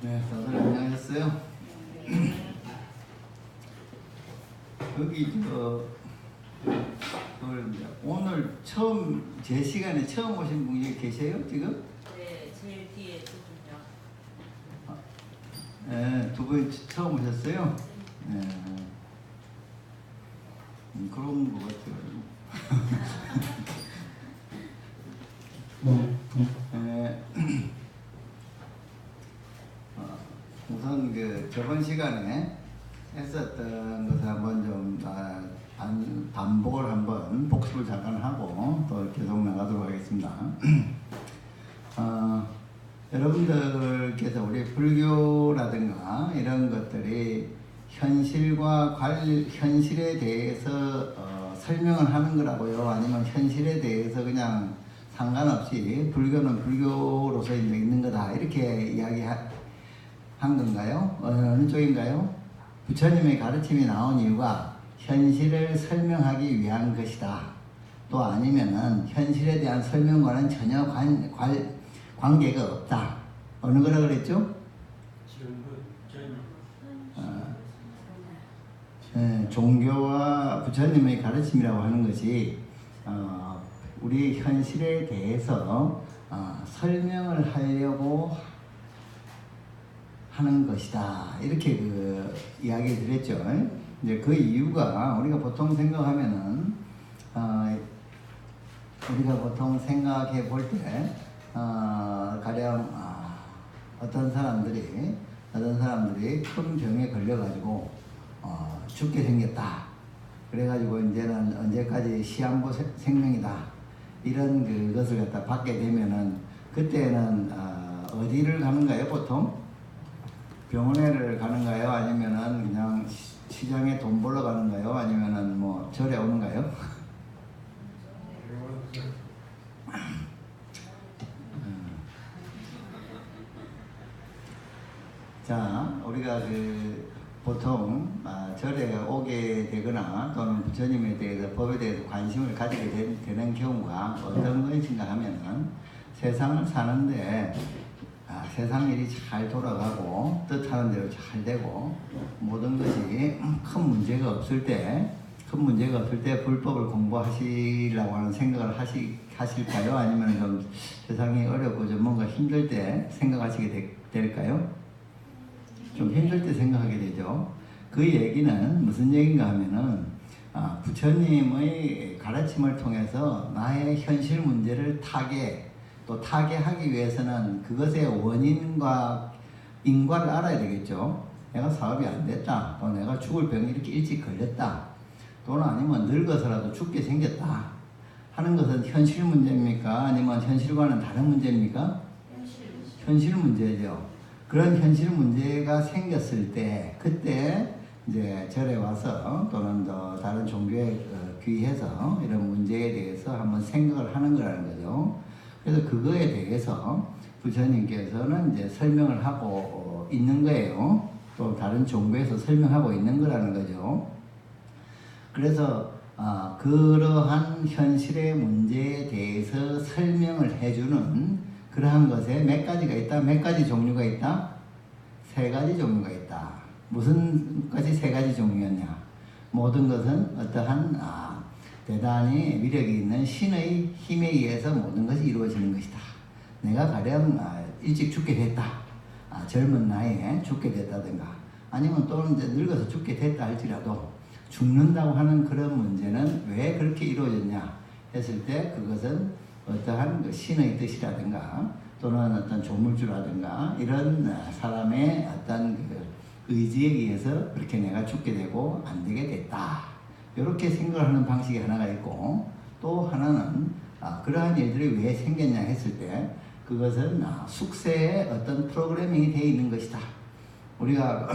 네, 다들 안녕하셨어요? 여기 오늘 처음 제 시간에 처음 오신 분이 계세요 지금? 네, 제일 뒤에 두 분요. 네, 두 분 처음 오셨어요? 네, 그런 것 같아요. 네, 우선 저번 시간에 했었던 것을 한번 좀 반복을 한번 복습을 잠깐 하고 또 계속 나가도록 하겠습니다. 여러분들께서 우리 불교라든가 이런 것들이 현실에 대해서 설명을 하는 거라고요? 아니면 현실에 대해서 그냥 상관없이 불교는 불교로서 있는 거다 이렇게 이야기한 건가요? 어느 쪽인가요? 부처님의 가르침이 나온 이유가 현실을 설명하기 위한 것이다. 또 아니면은 현실에 대한 설명과는 전혀 관계가 없다. 어느 거라 그랬죠? 종교와 부처님의 가르침이라고 하는 것이 우리 현실에 대해서 설명을 하려고 하는 것이다. 이렇게 이야기 드렸죠. 이제 그 이유가 우리가 보통 생각하면은 우리가 보통 생각해 볼 때 가령 어떤 사람들이 큰 병에 걸려가지고 죽게 생겼다. 그래가지고 이제는 언제까지 시한부 생명이다. 이런 그것을 갖다 받게 되면은 그때는 어디를 가는가요? 보통 병원에를 가는가요? 아니면은 그냥 시장에 돈 벌러 가는가요? 아니면은 뭐 절에 오는가요? 자, 우리가 보통 절에 오게 되거나 또는 부처님에 대해서 법에 대해서 관심을 가지게 되는 경우가 어떤 것인가 하면은 세상을 사는데 세상 일이 잘 돌아가고 뜻하는 대로 잘 되고 모든 것이 큰 문제가 없을 때 불법을 공부하시려고 하는 생각을 하실까요? 아니면 좀 세상이 어렵고 좀 뭔가 힘들 때 생각하시게 될까요? 좀 힘들 때 생각하게 되죠. 그 얘기는 무슨 얘기인가 하면은 부처님의 가르침을 통해서 나의 현실 문제를 타개하기 위해서는 그것의 원인과 인과를 알아야 되겠죠. 내가 사업이 안 됐다. 또 내가 죽을 병이 이렇게 일찍 걸렸다. 또는 아니면 늙어서라도 죽게 생겼다. 하는 것은 현실 문제입니까? 아니면 현실과는 다른 문제입니까? 현실 문제죠. 그런 현실 문제가 생겼을 때 그때 이제 절에 와서 또는 또 다른 종교에 귀해서 이런 문제에 대해서 한번 생각을 하는 거라는 거죠. 그래서 그거에 대해서 부처님께서는 이제 설명을 하고 있는 거예요. 또 다른 종교에서 설명하고 있는 거라는 거죠. 그래서 그러한 현실의 문제에 대해서 설명을 해주는 그러한 것에 몇 가지가 있다? 몇 가지 종류가 있다? 세 가지 종류가 있다. 무슨 것이 세 가지 종류였냐? 모든 것은 어떠한 대단히 위력이 있는 신의 힘에 의해서 모든 것이 이루어지는 것이다. 내가 가령 일찍 죽게 됐다. 젊은 나이에 죽게 됐다든가 아니면 또는 이제 늙어서 죽게 됐다 할지라도 죽는다고 하는 그런 문제는 왜 그렇게 이루어졌냐 했을 때 그것은 어떠한 신의 뜻이라든가 또는 어떤 조물주라든가 이런 사람의 어떤 의지에 의해서 그렇게 내가 죽게 되고 안 되게 됐다. 이렇게 생각을 하는 방식이 하나가 있고 또 하나는 그러한 일들이 왜 생겼냐 했을 때 그것은 숙세에 어떤 프로그래밍이 되어 있는 것이다. 우리가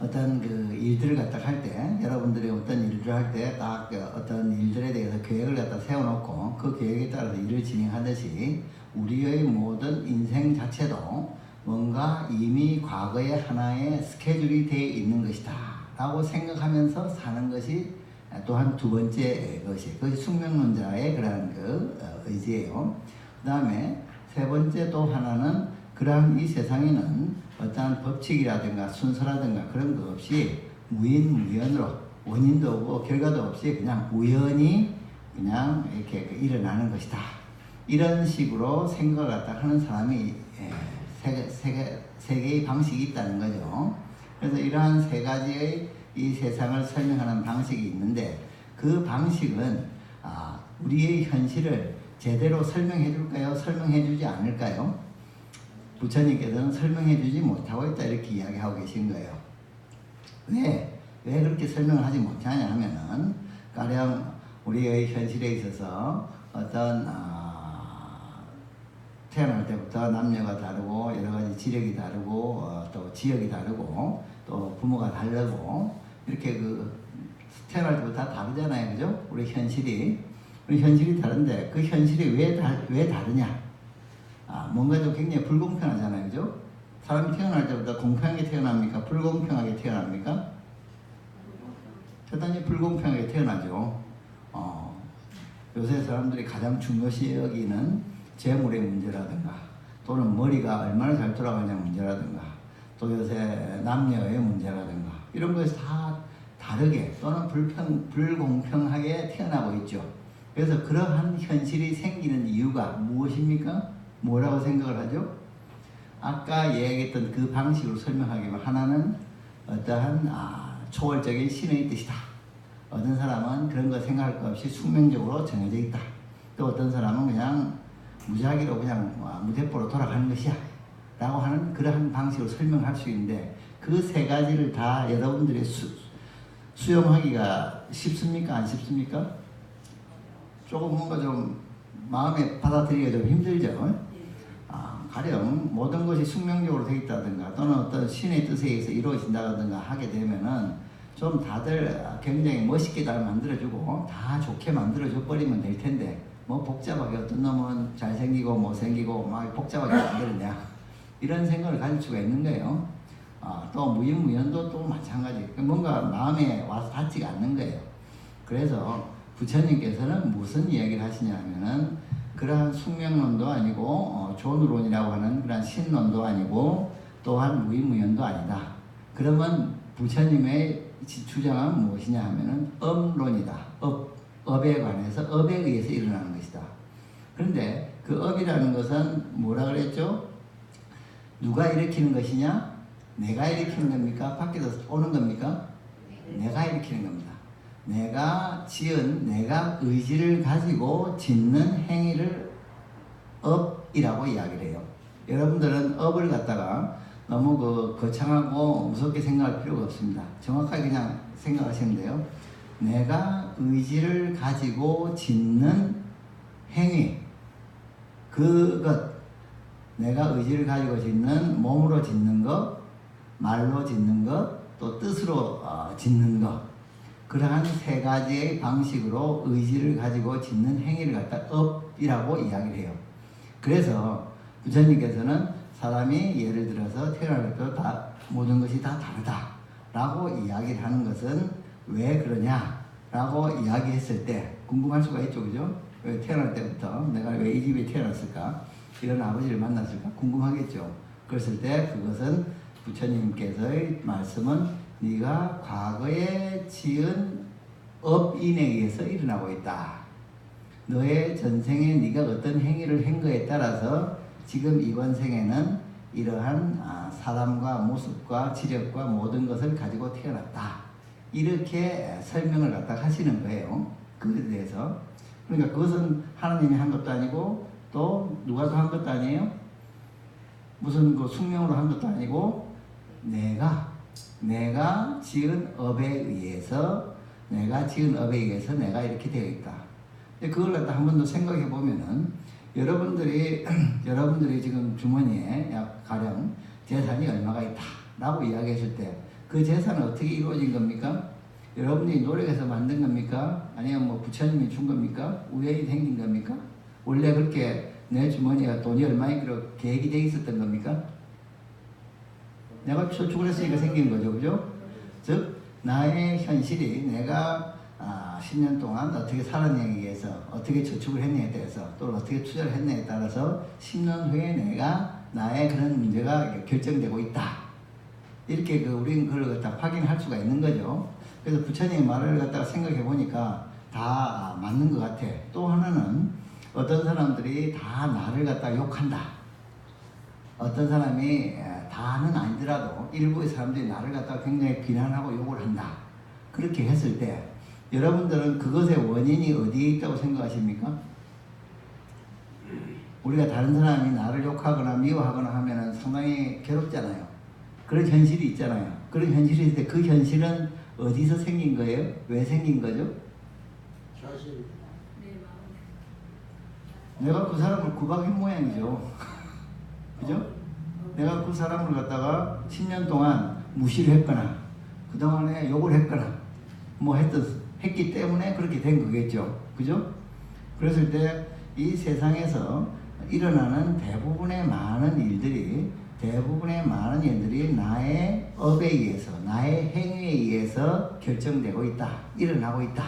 어떤 일들을 갖다 할 때 여러분들이 어떤 일들을 할 때 딱 어떤 일들에 대해서 계획을 갖다 세워놓고 그 계획에 따라서 일을 진행하듯이 우리의 모든 인생 자체도 뭔가 이미 과거에 하나의 스케줄이 되어 있는 것이다 라고 생각하면서 사는 것이 또한 두 번째 그것이 숙명론자의 그러한 의지예요. 그 다음에 세 번째 또 하나는 그러한 이 세상에는 어떠한 법칙이라든가 순서라든가 그런 거 없이 무인무연으로 원인도 없고 결과도 없이 그냥 우연히 그냥 이렇게 일어나는 것이다. 이런 식으로 생각을 갖다 하는 사람이 세 개의 방식이 있다는 거죠. 그래서 이러한 세 가지의 이 세상을 설명하는 방식이 있는데 그 방식은 우리의 현실을 제대로 설명해 줄까요? 설명해 주지 않을까요? 부처님께서는 설명해 주지 못하고 있다 이렇게 이야기하고 계신 거예요. 왜 그렇게 설명을 하지 못하냐 하면은 가령 우리의 현실에 있어서 어떤 태어날 때부터 남녀가 다르고 여러 가지 지력이 다르고 또 지역이 다르고 또 부모가 다르고 이렇게 태어날 때부터 다 다르잖아요, 그죠? 우리 현실이 다른데 그 현실이 왜 다르냐? 뭔가 좀 굉장히 불공평하잖아요, 그죠? 사람이 태어날 때부터 공평하게 태어납니까? 불공평하게 태어납니까? 대단히 불공평하게 태어나죠. 요새 사람들이 가장 중요시 여기는 재물의 문제라든가 또는 머리가 얼마나 잘 돌아가냐 문제라든가 또 요새 남녀의 문제라든가 이런 것이 다 다르게 또는 불공평하게 태어나고 있죠. 그래서 그러한 현실이 생기는 이유가 무엇입니까? 뭐라고 생각을 하죠? 아까 이야기했던 그 방식으로 설명하기만 하나는 어떠한 초월적인 신의 뜻이다. 어떤 사람은 그런 거 생각할 것 없이 숙명적으로 정해져 있다. 또 어떤 사람은 그냥 무작위로 그냥 무대포로 돌아가는 것이야 라고 하는 그러한 방식으로 설명할 수 있는데 그 세 가지를 다 여러분들이 수용하기가 쉽습니까? 안 쉽습니까? 조금 뭔가 좀 마음에 받아들이기가 좀 힘들죠. 가령 모든 것이 숙명적으로 되어 있다든가 또는 어떤 신의 뜻에 의해서 이루어진다든가 하게 되면은 좀 다들 굉장히 멋있게 잘 만들어주고 다 좋게 만들어줘 버리면 될 텐데 뭐 복잡하게 어떤 놈은 잘생기고 못생기고 막 복잡하게 만들었냐 이런 생각을 가질 수가 있는 거예요. 또 무인무연도 또 마찬가지. 뭔가 마음에 와서 닿지가 않는 거예요. 그래서 부처님께서는 무슨 이야기를 하시냐 하면은 그러한 숙명론도 아니고 존론이라고 하는 그러한 신론도 아니고 또한 무인무연도 아니다. 그러면 부처님의 주장은 무엇이냐 하면은 업론이다. 업에 관해서 업에 의해서 일어나는 것이다. 그런데 그 업이라는 것은 뭐라 그랬죠? 누가 일으키는 것이냐? 내가 일으키는 겁니까? 밖에서 오는 겁니까? 내가 일으키는 겁니다. 내가 의지를 가지고 짓는 행위를 업이라고 이야기를 해요. 여러분들은 업을 갖다가 너무 거창하고 무섭게 생각할 필요가 없습니다. 정확하게 그냥 생각하시면 돼요. 내가 의지를 가지고 짓는 행위, 그것, 내가 의지를 가지고 짓는 몸으로 짓는 것, 말로 짓는 것, 또 뜻으로 짓는 것, 그러한 세 가지의 방식으로 의지를 가지고 짓는 행위를 갖다 업이라고 이야기를 해요. 그래서 부처님께서는 사람이 예를 들어서 태어날 때도 다 모든 것이 다 다르다라고 이야기를 하는 것은 왜 그러냐라고 이야기했을 때 궁금할 수가 있죠, 그죠? 왜 태어날 때부터 내가 왜 이 집에 태어났을까? 이런 아버지를 만났을까? 궁금하겠죠. 그랬을 때 그것은 부처님께서의 말씀은 네가 과거에 지은 업인에 의해서 일어나고 있다. 너의 전생에 네가 어떤 행위를 한 거에 따라서 지금 이번 생에는 이러한 사람과 모습과 지력과 모든 것을 가지고 태어났다. 이렇게 설명을 갖다 하시는 거예요. 그것에 대해서. 그러니까 그것은 하나님이 한 것도 아니고 또 누가 한 것도 아니에요. 무슨 숙명으로 한 것도 아니고 내가 지은 업에 의해서 내가 이렇게 되어 있다. 그걸 갖다 한 번 더 생각해 보면은 여러분들이 지금 주머니에 가령 재산이 얼마가 있다라고 이야기했을 때 그 재산은 어떻게 이루어진 겁니까? 여러분들이 노력해서 만든 겁니까? 아니면 뭐 부처님이 준 겁니까? 우연히 생긴 겁니까? 원래 그렇게 내 주머니가 돈이 얼마 있기로 계획이 되어 있었던 겁니까? 내가 저축을 했으니까 생긴 거죠, 그죠? 즉 나의 현실이 내가 10년 동안 어떻게 살았냐에 의해서 어떻게 저축을 했냐에 대해서 또 어떻게 투자를 했냐에 따라서 10년 후에 내가 나의 그런 문제가 결정되고 있다. 이렇게 우리는 그걸 갖다 확인할 수가 있는 거죠. 그래서 부처님의 말을 갖다가 생각해 보니까 다 맞는 것 같아. 또 하나는 어떤 사람들이 다 나를 갖다가 욕한다. 어떤 사람이 다는 아니더라도 일부의 사람들이 나를 갖다가 굉장히 비난하고 욕을 한다. 그렇게 했을 때 여러분들은 그것의 원인이 어디에 있다고 생각하십니까? 우리가 다른 사람이 나를 욕하거나 미워하거나 하면 상당히 괴롭잖아요. 그런 현실이 있잖아요. 그런 현실이 있을 때 그 현실은 어디서 생긴 거예요? 왜 생긴 거죠? 자신. 내 마음에. 내가 그 사람을 구박한 모양이죠. 그죠? 내가 그 사람을 갖다가 10년 동안 무시를 했거나 그동안에 욕을 했거나 뭐 했기 때문에 그렇게 된 거겠죠. 그죠? 그랬을 때 이 세상에서 일어나는 대부분의 많은 일들이 나의 업에 의해서, 나의 행위에 의해서 결정되고 있다. 일어나고 있다.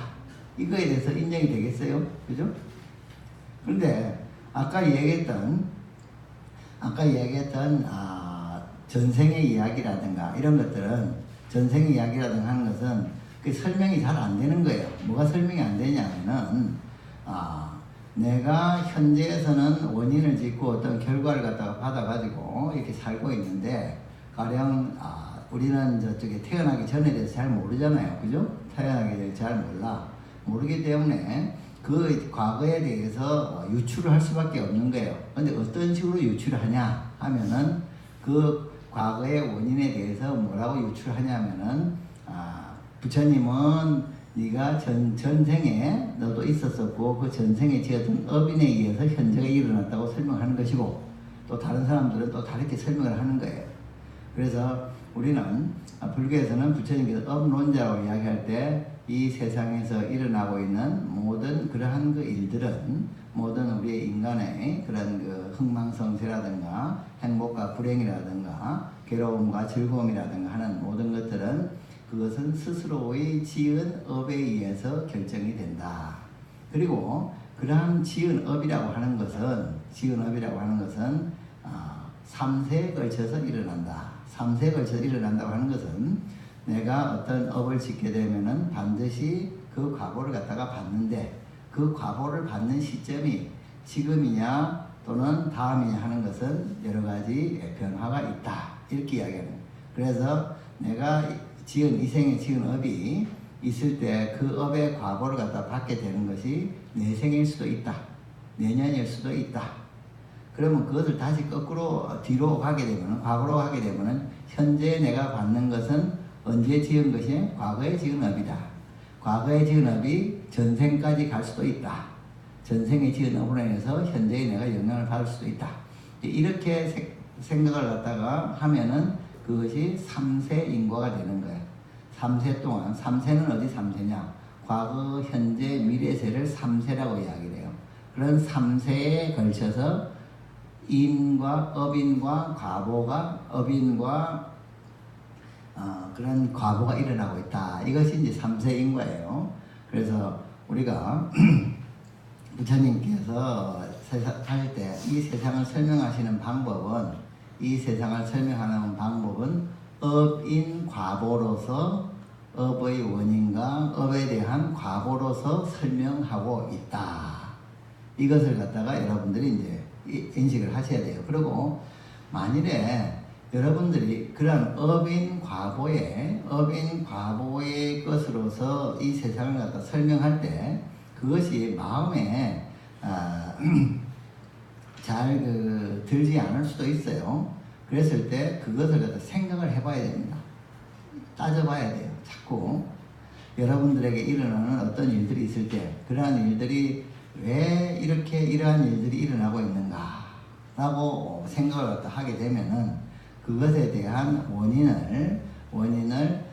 이거에 대해서 인정이 되겠어요? 그죠? 그런데 아까 얘기했던 전생의 이야기라든가 이런 것들은 전생의 이야기라든가 하는 것은 그 설명이 잘 안 되는 거예요. 뭐가 설명이 안 되냐면은 내가 현재에서는 원인을 짓고 어떤 결과를 갖다가 받아가지고 이렇게 살고 있는데 가령 우리는 저쪽에 태어나기 전에 대해서 잘 모르잖아요. 그죠? 태어나기 전에 잘 몰라. 모르기 때문에 그 과거에 대해서 유추를 할 수밖에 없는 거예요. 근데 어떤 식으로 유추를 하냐 하면은 그 과거의 원인에 대해서 뭐라고 유추를 하냐면은 부처님은 네가 전생에 너도 있었었고 그 전생에 지었던 업인에 의해서 현재가 일어났다고 설명하는 것이고 또 다른 사람들은 또 다르게 설명을 하는 거예요. 그래서 우리는 불교에서는 부처님께서 업론자라고 이야기할 때 이 세상에서 일어나고 있는 모든 그러한 그 일들은 모든 우리의 인간의 그런 그 흥망성쇠라든가 행복과 불행이라든가 괴로움과 즐거움이라든가 하는 모든 것들은 그것은 스스로의 지은 업에 의해서 결정이 된다. 그리고 그러한 지은 업이라고 하는 것은 3세에 걸쳐서 일어난다. 3세에 걸쳐서 일어난다고 하는 것은 내가 어떤 업을 짓게 되면은 반드시 그 과보를 갖다가 받는데 그 과보를 받는 시점이 지금이냐 또는 다음이냐 하는 것은 여러 가지 변화가 있다. 이렇게 이야기하는 거예요. 그래서 내가 이 생에 지은 업이 있을 때 그 업의 과보를 갖다 받게 되는 것이 내 생일 수도 있다. 내년일 수도 있다. 그러면 그것을 다시 거꾸로 뒤로 가게 되면, 과거로 가게 되면 현재 내가 받는 것은 언제 지은 것이 과거에 지은 업이다. 과거에 지은 업이 전생까지 갈 수도 있다. 전생에 지은 업으로 인해서 현재에 내가 영향을 받을 수도 있다. 이렇게 생각을 갖다가 하면은 그것이 3세 인과가 되는 거예요. 3세 동안, 3세는 어디 3세냐? 과거, 현재, 미래세를 3세라고 이야기를 해요. 그런 3세에 걸쳐서 인과, 업인과 과보가, 업인과 그런 과보가 일어나고 있다. 이것이 이제 3세 인과예요. 그래서 우리가 부처님께서 하실 때 이 세상을 설명하시는 방법은 업인 과보로서 업의 원인과 업에 대한 과보로서 설명하고 있다. 이것을 갖다가 여러분들이 이제 인식을 하셔야 돼요. 그리고 만일에 여러분들이 그런 업인 과보의 것으로서 이 세상을 갖다 설명할 때 그것이 마음에 잘 들지 않을 수도 있어요. 그랬을 때 그것을 갖다 생각을 해봐야 됩니다. 따져봐야 돼요. 자꾸 여러분들에게 일어나는 어떤 일들이 있을 때 그러한 일들이 왜 이러한 일들이 일어나고 있는가 라고 생각을 갖다 하게 되면은 그것에 대한 원인을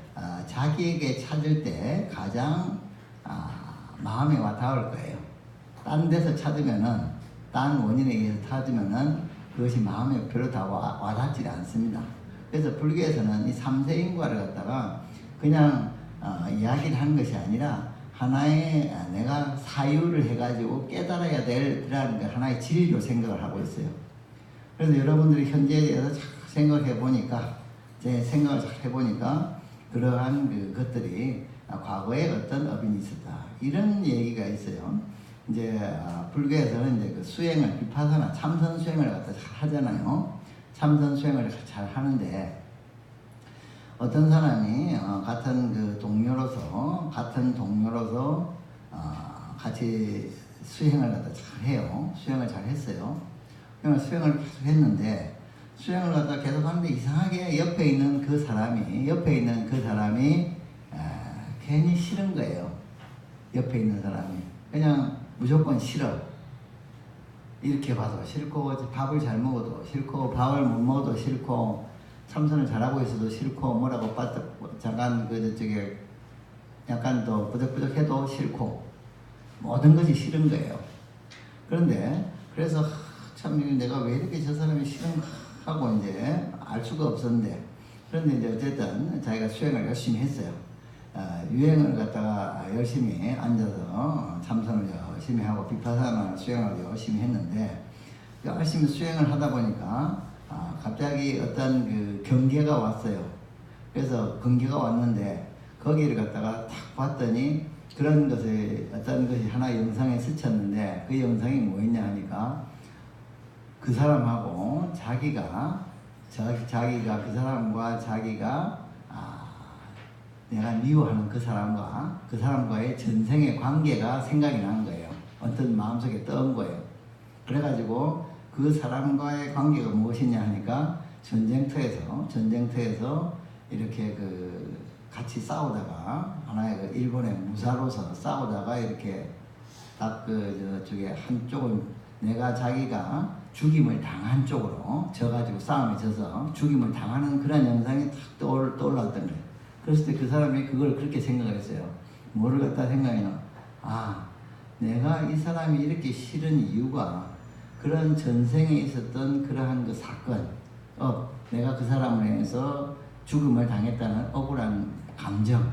자기에게 찾을 때 가장 마음에 와닿을 거예요. 딴 데서 찾으면은, 딴 원인에 의해서 찾으면은 그것이 마음에 별로 다 와닿지 않습니다. 그래서 불교에서는 이 3세 인과를 갖다가 그냥 이야기를 하는 것이 아니라 하나의 내가 사유를 해가지고 깨달아야 될 그런 하나의 진리로 생각을 하고 있어요. 그래서 여러분들이 현재에 대해서 잘 생각해 보니까, 제 생각을 잘 해보니까 그러한 것들이 과거에 어떤 업인이 있었다, 이런 얘기가 있어요. 이제 불교에서는 이제 그 수행을, 비파사나 참선 수행을 갖다 잘 하잖아요. 참선 수행을 잘 하는데, 어떤 사람이 같은 동료로서 같이 수행을 갖다 잘 해요. 수행을 잘 했어요. 수행을 계속 했는데, 수행을 갖다 계속 하는데 이상하게 옆에 있는 그 사람이 괜히 싫은 거예요. 옆에 있는 사람이 그냥 무조건 싫어. 이렇게 봐도 싫고, 밥을 잘 먹어도 싫고, 밥을 못 먹어도 싫고, 참선을 잘하고 있어도 싫고, 뭐라고 잠깐 저쪽에 약간 더 부적부적해도 싫고, 모든 것이 싫은 거예요. 그런데 그래서 참 내가 왜 이렇게 저 사람이 싫은가 하고 이제 알 수가 없었는데, 그런데 이제 어쨌든 자기가 수행을 열심히 했어요. 유행을 갖다가 열심히 앉아서 참선을 열심히 하고 비파사나 수행을 열심히 했는데, 열심히 수행을 하다 보니까 갑자기 어떤 경계가 왔어요. 그래서 경계가 왔는데 거기를 갖다가 딱 봤더니 그런 것을, 어떤 것이 하나 영상에 스쳤는데, 그 영상이 뭐였냐 하니까 그 사람하고 자기가 그 사람과 자기가 내가 미워하는 그 사람과의 전생의 관계가 생각이 난 거예요. 어떤 마음속에 떠온 거예요. 그래가지고 그 사람과의 관계가 무엇이냐 하니까 전쟁터에서 이렇게 같이 싸우다가, 하나의 일본의 무사로서 싸우다가 이렇게 딱 저쪽에 한쪽은 자기가 죽임을 당한 쪽으로 져가지고 싸움에 져서 죽임을 당하는 그런 영상이 탁 떠올랐던 거예요. 그랬을 때 그 사람이 그걸 그렇게 생각을 했어요. 뭐를 갖다 생각해요? 내가 이 사람이 이렇게 싫은 이유가 그런 전생에 있었던 그러한 그 사건, 내가 그 사람을 향해서 죽음을 당했다는 억울한 감정,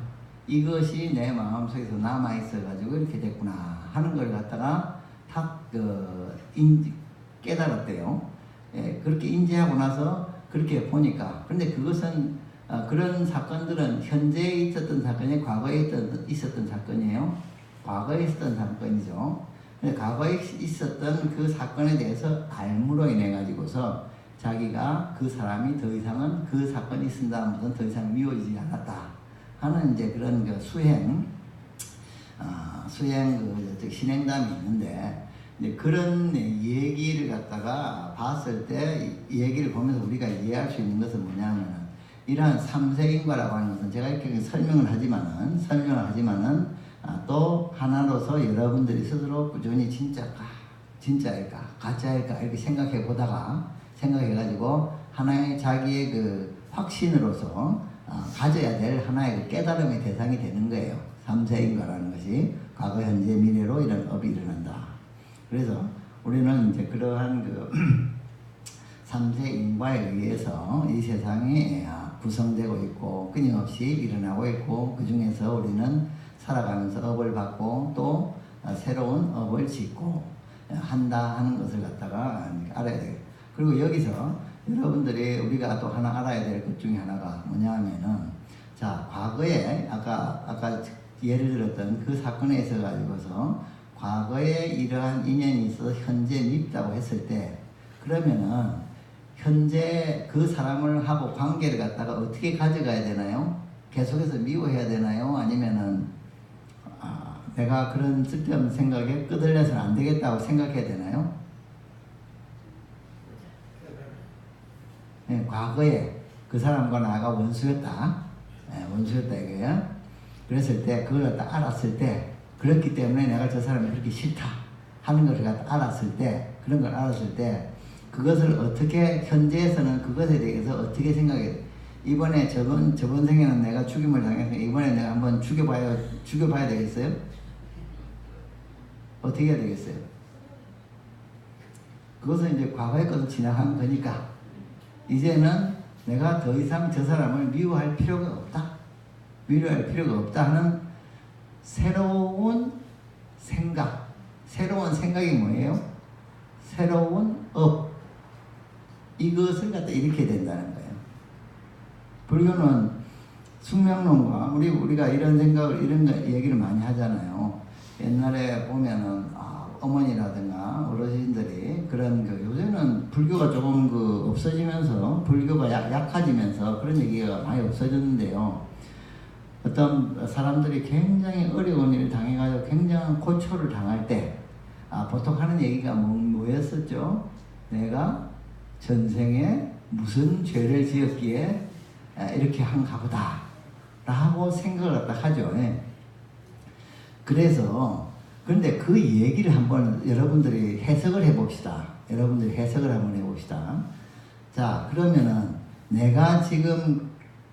이것이 내 마음속에서 남아있어가지고 이렇게 됐구나 하는 걸 갖다가 탁 깨달았대요. 예, 그렇게 인지하고 나서 그렇게 보니까, 그런데 그것은 그런 사건들은 현재에 있었던 사건이 과거에 있었던 사건이에요. 과거에 있었던 사건이죠. 근데 과거에 있었던 그 사건에 대해서 알므로 인해 가지고서 자기가 그 사람이 더 이상은 그 사건이 있은 다음부터는 더 이상 미워지지 않았다 하는 이제 그런 수행 신행담이 있는데, 이제 그런 얘기를 갖다가 봤을 때, 얘기를 보면서 우리가 이해할 수 있는 것은 뭐냐면, 이러한 삼세인과라고 하는 것은 제가 이렇게 설명을 하지만은 또 하나로서 여러분들이 스스로 꾸준히 진짜일까 가짜일까 이렇게 생각해가지고 하나의 자기의 확신으로서 가져야 될 하나의 깨달음의 대상이 되는 거예요. 삼세인과라는 것이 과거, 현재, 미래로 이런 업이 일어난다. 그래서 우리는 이제 그러한 삼세인과에 의해서 이 세상이 구성되고 있고 끊임없이 일어나고 있고, 그 중에서 우리는 살아가면서 업을 받고 또 새로운 업을 짓고 한다 하는 것을 갖다가 알아야 돼요. 그리고 여기서 여러분들이 우리가 또 하나 알아야 될 것 중에 하나가 뭐냐 하면은, 자, 과거에 아까 예를 들었던 그 사건에 있어 가지고서 과거에 이러한 인연이 있어서 현재 밉다고 했을 때, 그러면은 현재 그 사람을 하고 관계를 갖다가 어떻게 가져가야 되나요? 계속해서 미워해야 되나요? 아니면은 내가 그런 쓸데없는 생각에 끄들려서는 안 되겠다고 생각해야 되나요? 네, 과거에 그 사람과 나가 원수였다. 원수였다 이거야. 그랬을 때, 그걸 갖다 알았을 때, 그렇기 때문에 내가 저 사람이 그렇게 싫다 하는 것을 갖다 알았을 때, 그런 걸 알았을 때, 그것을 어떻게, 현재에서는 그것에 대해서 어떻게 생각해요? 이번에 저번 생에는 내가 죽임을 당해서 이번에 내가 한번 죽여봐야 되겠어요? 어떻게 해야 되겠어요? 그것은 이제 과거의 것을 지나간 거니까 이제는 내가 더 이상 저 사람을 미워할 필요가 없다. 미워할 필요가 없다 하는 새로운 생각이 뭐예요? 새로운 업. 이것을 갖다 일으켜야 된다는 거예요. 불교는 숙명론과 우리가 이런 생각을 이런 얘기를 많이 하잖아요. 옛날에 보면은 어머니라든가 어르신들이 그런 요새는 불교가 조금 없어지면서 불교가 약해지면서 그런 얘기가 많이 없어졌는데요. 어떤 사람들이 굉장히 어려운 일을 당해가지고 굉장한 고초를 당할 때 보통 하는 얘기가 뭐였었죠? 내가 전생에 무슨 죄를 지었기에 이렇게 한가 보다 라고 생각을 하죠. 그래서 그런데 그 얘기를 한번 여러분들이 해석을 해봅시다. 여러분들이 해석을 한번 해봅시다. 자, 그러면은 내가 지금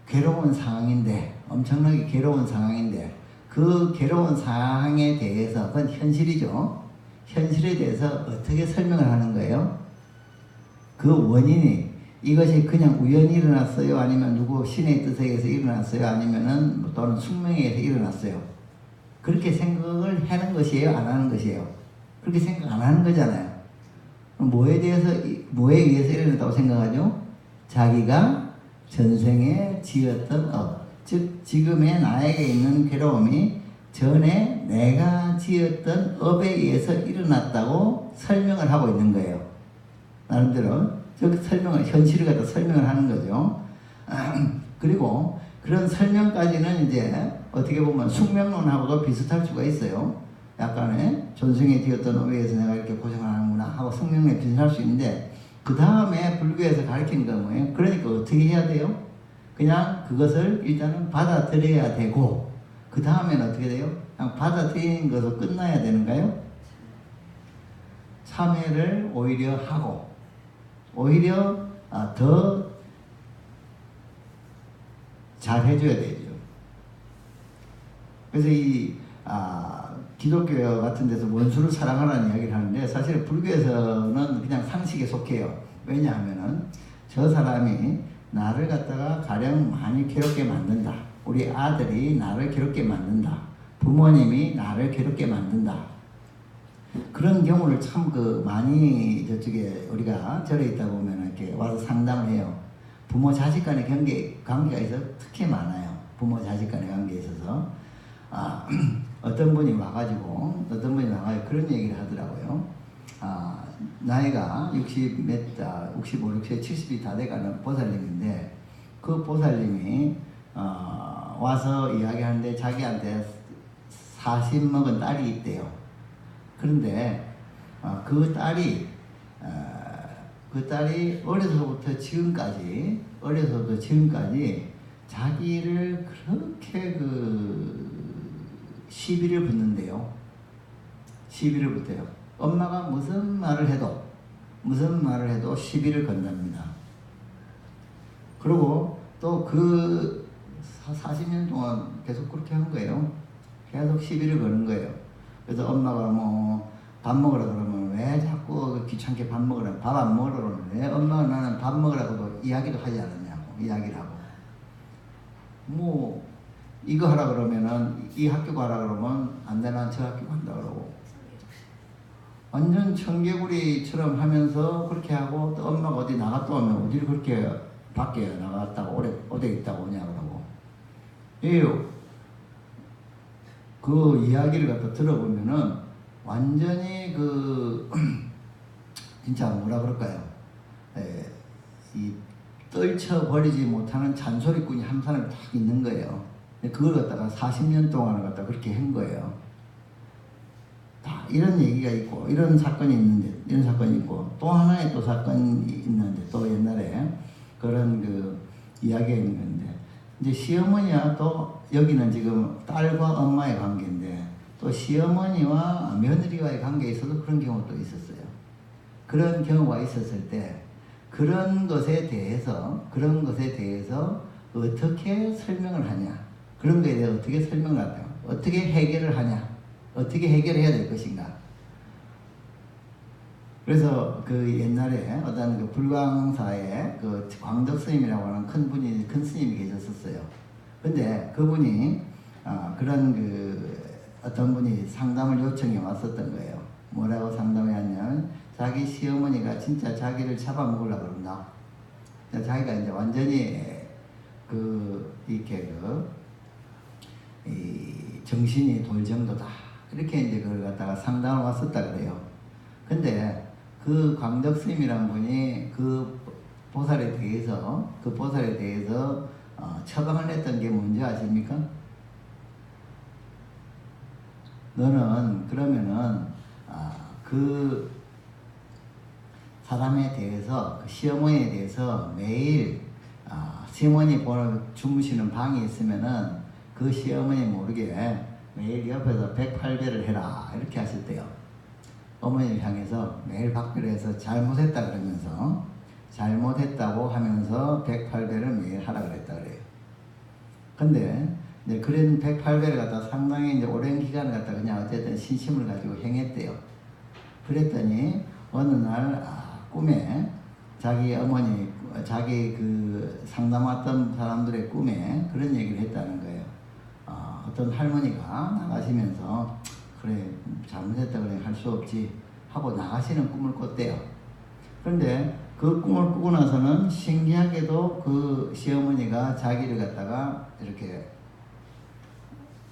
괴로운 상황인데, 엄청나게 괴로운 상황인데, 그 괴로운 상황에 대해서, 그건 현실이죠. 현실에 대해서 어떻게 설명을 하는 거예요? 그 원인이 이것이 그냥 우연히 일어났어요? 아니면 누구 신의 뜻에 의해서 일어났어요? 아니면은 또는 숙명에 의해서 일어났어요? 그렇게 생각을 하는 것이에요? 안 하는 것이에요? 그렇게 생각 안 하는 거잖아요. 뭐에 의해서 일어났다고 생각하죠? 자기가 전생에 지었던 업, 즉 지금의 나에게 있는 괴로움이 전에 내가 지었던 업에 의해서 일어났다고 설명을 하고 있는 거예요. 나름대로 즉 현실을 갖다 설명을 하는 거죠. 그리고 그런 설명까지는 이제 어떻게 보면 숙명론하고도 비슷할 수가 있어요. 약간의 전생에 지었던 업에 의해서 내가 이렇게 고생을 하는구나 하고 숙명론에 비슷할 수 있는데, 그 다음에 불교에서 가르친 건 뭐예요? 그러니까 어떻게 해야 돼요? 그냥 그것을 일단은 받아들여야 되고, 그 다음에는 어떻게 돼요? 그냥 받아들이는 것으로 끝나야 되는가요? 참회를 오히려 하고, 오히려 더 잘해줘야 되죠. 그래서 기독교 같은 데서 원수를 사랑하라는 이야기를 하는데, 사실 불교에서는 그냥 상식에 속해요. 왜냐하면은 저 사람이 나를 갖다가 가령 많이 괴롭게 만든다. 우리 아들이 나를 괴롭게 만든다. 부모님이 나를 괴롭게 만든다. 그런 경우를 참 많이 저쪽에 우리가 절에 있다 보면 이렇게 와서 상담을 해요. 부모 자식 간의 관계가 있어서 특히 많아요. 부모 자식 간의 관계에 있어서. 어떤 분이 와가지고 그런 얘기를 하더라고요. 나이가 65, 60, 70이 다 돼가는 보살님인데, 그 보살님이 와서 이야기하는데 자기한테 40 먹은 딸이 있대요. 그런데 그 딸이 어려서부터 지금까지 자기를 그렇게 시비를 붙는데요. 시비를 붙어요. 엄마가 무슨 말을 해도 시비를 건답니다. 그리고 또 40년 동안 계속 그렇게 한 거예요. 계속 시비를 거는 거예요. 그래서 엄마가 밥 먹으라 그러면 왜 자꾸 귀찮게 밥 먹으라, 밥 안 먹으라 그러면 왜 엄마가 나는 밥 먹으라고도 이야기도 하지 않았냐고, 이야기를 하고. 이거 하라 그러면은 이 학교 가라 그러면 안 돼, 난 저 학교 간다 그러고. 완전 청개구리처럼 하면서 그렇게 하고, 또 엄마가 어디 나갔다 오면 어디를 그렇게 밖에 나갔다고 오래 있다고 오냐 그러고. 그 이야기를 갖다 들어보면은 완전히 진짜 뭐라 그럴까요? 이 떨쳐버리지 못하는 잔소리꾼이 한 사람이 딱 있는 거예요. 그걸 갖다가 40년 동안을 갖다 그렇게 한 거예요. 다 이런 얘기가 있고, 이런 사건이 있고, 또 하나의 또 사건이 있는데, 또 옛날에 그런 이야기가 있는 건데, 이제 시어머니와 또 여기는 지금 딸과 엄마의 관계인데, 또 시어머니와 며느리와의 관계에 있어도 그런 경우도 있었어요. 그런 경우가 있었을 때, 그런 것에 대해서 어떻게 설명을 하냐, 그런 거에 대해서 어떻게 설명을 하냐, 어떻게 해결을 하냐, 어떻게 해결해야 될 것인가. 그래서 옛날에 어떤 불광사에 광덕 스님이라고 하는 큰 스님이 계셨었어요. 근데 그분이 어떤 분이 상담을 요청해 왔었던 거예요. 뭐라고 상담을 하냐면, 자기 시어머니가 진짜 자기를 잡아먹으려고 그런다. 자기가 이제 완전히 이 정신이 돌 정도다. 이렇게 이제 그걸 갖다가 상담을 왔었다 그래요. 근데 그 광덕 스님이란 분이 그 보살에 대해서 처방을 냈던 게 뭔지 아십니까? 너는 그러면은 그 사람에 대해서, 그 시어머니에 대해서 매일 시어머니 주무시는 방이 있으면은 그 시어머니 모르게 매일 옆에서 108배를 해라 이렇게 하셨대요. 어머니를 향해서 매일 박배를 해서 잘못했다 그러면서, 잘못했다고 하면서 108배를 매일 하라 그랬다 그래요. 근데 이제 그런 108배를 갖다 상당히 이제 오랜 기간을 갖다 그냥 어쨌든 신심을 가지고 행했대요. 그랬더니 어느 날 꿈에 자기 어머니, 자기 그 상담 왔던 사람들의 꿈에 그런 얘기를 했다는 거예요. 어떤 할머니가 나가시면서 그래 잘못했다 그래 할 수 없지 하고 나가시는 꿈을 꿨대요. 그런데 그 꿈을 꾸고 나서는 신기하게도 그 시어머니가 자기를 갖다가 이렇게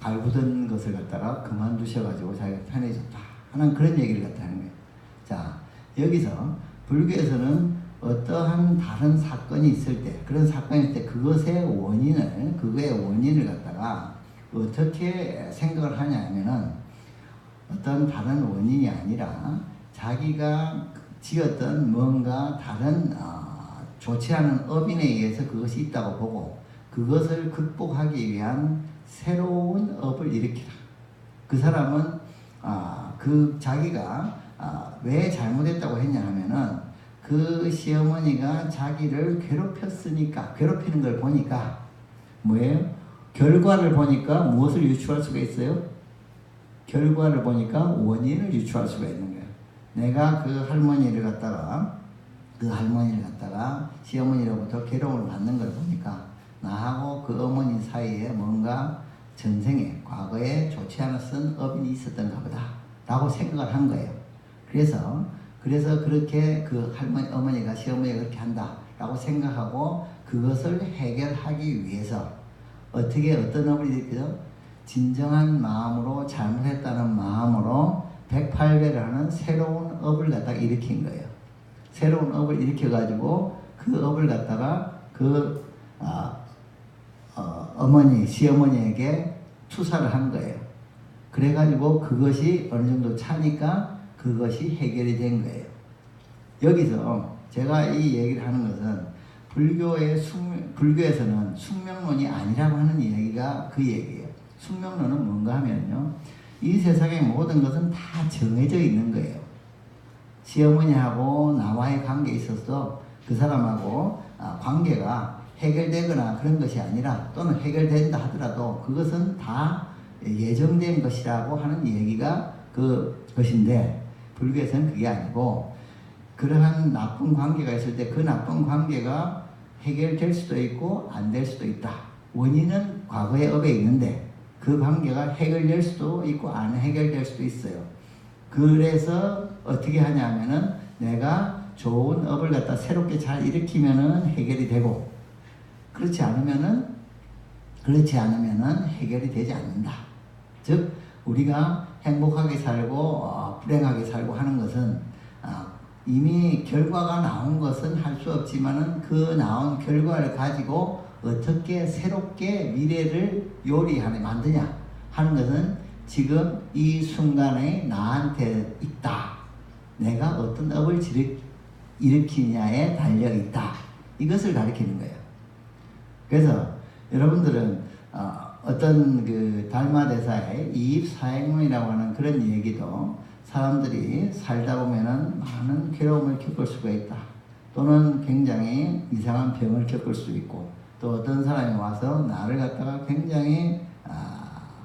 갈구던 것을 갖다가 그만두셔가지고 자기가 편해졌다 하는 그런 얘기를 갖다 하는 거예요. 자, 여기서 불교에서는 어떠한 다른 사건이 있을 때, 그런 사건이 있을 때 그거의 원인을 갖다가 어떻게 생각을 하냐 하면은 어떤 다른 원인이 아니라 자기가 지었던 뭔가 다른 좋지 않은 업인에 의해서 그것이 있다고 보고 그것을 극복하기 위한 새로운 업을 일으키라. 그 사람은 자기가 왜 잘못했다고 했냐 하면은 그 시어머니가 자기를 괴롭혔으니까, 괴롭히는 걸 보니까 뭐예요? 결과를 보니까 무엇을 유추할 수가 있어요? 결과를 보니까 원인을 유추할 수가 있는 거예요. 내가 그 할머니를 갖다가 시어머니로부터 괴로움을 받는 걸 보니까 나하고 그 어머니 사이에 뭔가 전생에, 과거에 좋지 않았던 업인이 있었던가 보다 라고 생각을 한 거예요. 그래서 그렇게 그 어머니가 시어머니가 그렇게 한다 라고 생각하고 그것을 해결하기 위해서 어떤 업을 일으키죠? 진정한 마음으로, 잘못했다는 마음으로 108배를 하는 새로운 업을 갖다가 일으킨 거예요. 새로운 업을 일으켜가지고 그 업을 갖다가 시어머니에게 투사를 한 거예요. 그래가지고 그것이 어느 정도 차니까 그것이 해결이 된 거예요. 여기서 제가 이 얘기를 하는 것은 불교에서는 숙명론이 아니라고 하는 얘기가 그 얘기예요. 숙명론은 뭔가 하면요, 이 세상의 모든 것은 다 정해져 있는 거예요. 시어머니하고 나와의 관계에 있어서 그 사람하고 관계가 해결되거나 그런 것이 아니라, 또는 해결된다 하더라도 그것은 다 예정된 것이라고 하는 얘기가 그것인데, 불교에서는 그게 아니고 그러한 나쁜 관계가 있을 때 그 나쁜 관계가 해결될 수도 있고 안 될 수도 있다. 원인은 과거의 업에 있는데 그 관계가 해결될 수도 있고 안 해결될 수도 있어요. 그래서 어떻게 하냐면은 내가 좋은 업을 갖다 새롭게 잘 일으키면은 해결이 되고, 그렇지 않으면은 해결이 되지 않는다. 즉 우리가 행복하게 살고 불행하게 살고 하는 것은 이미 결과가 나온 것은 할 수 없지만은 그 나온 결과를 가지고 어떻게 새롭게 미래를 만드냐 하는 것은 지금 이 순간에 나한테 있다. 내가 어떤 업을 일으키냐에 달려 있다. 이것을 가리키는 거예요. 그래서 여러분들은 어떤 그 달마대사의 이입사행론이라고 하는 그런 얘기도, 사람들이 살다 보면은 많은 괴로움을 겪을 수가 있다. 또는 굉장히 이상한 병을 겪을 수 있고, 또 어떤 사람이 와서 나를 갖다가 굉장히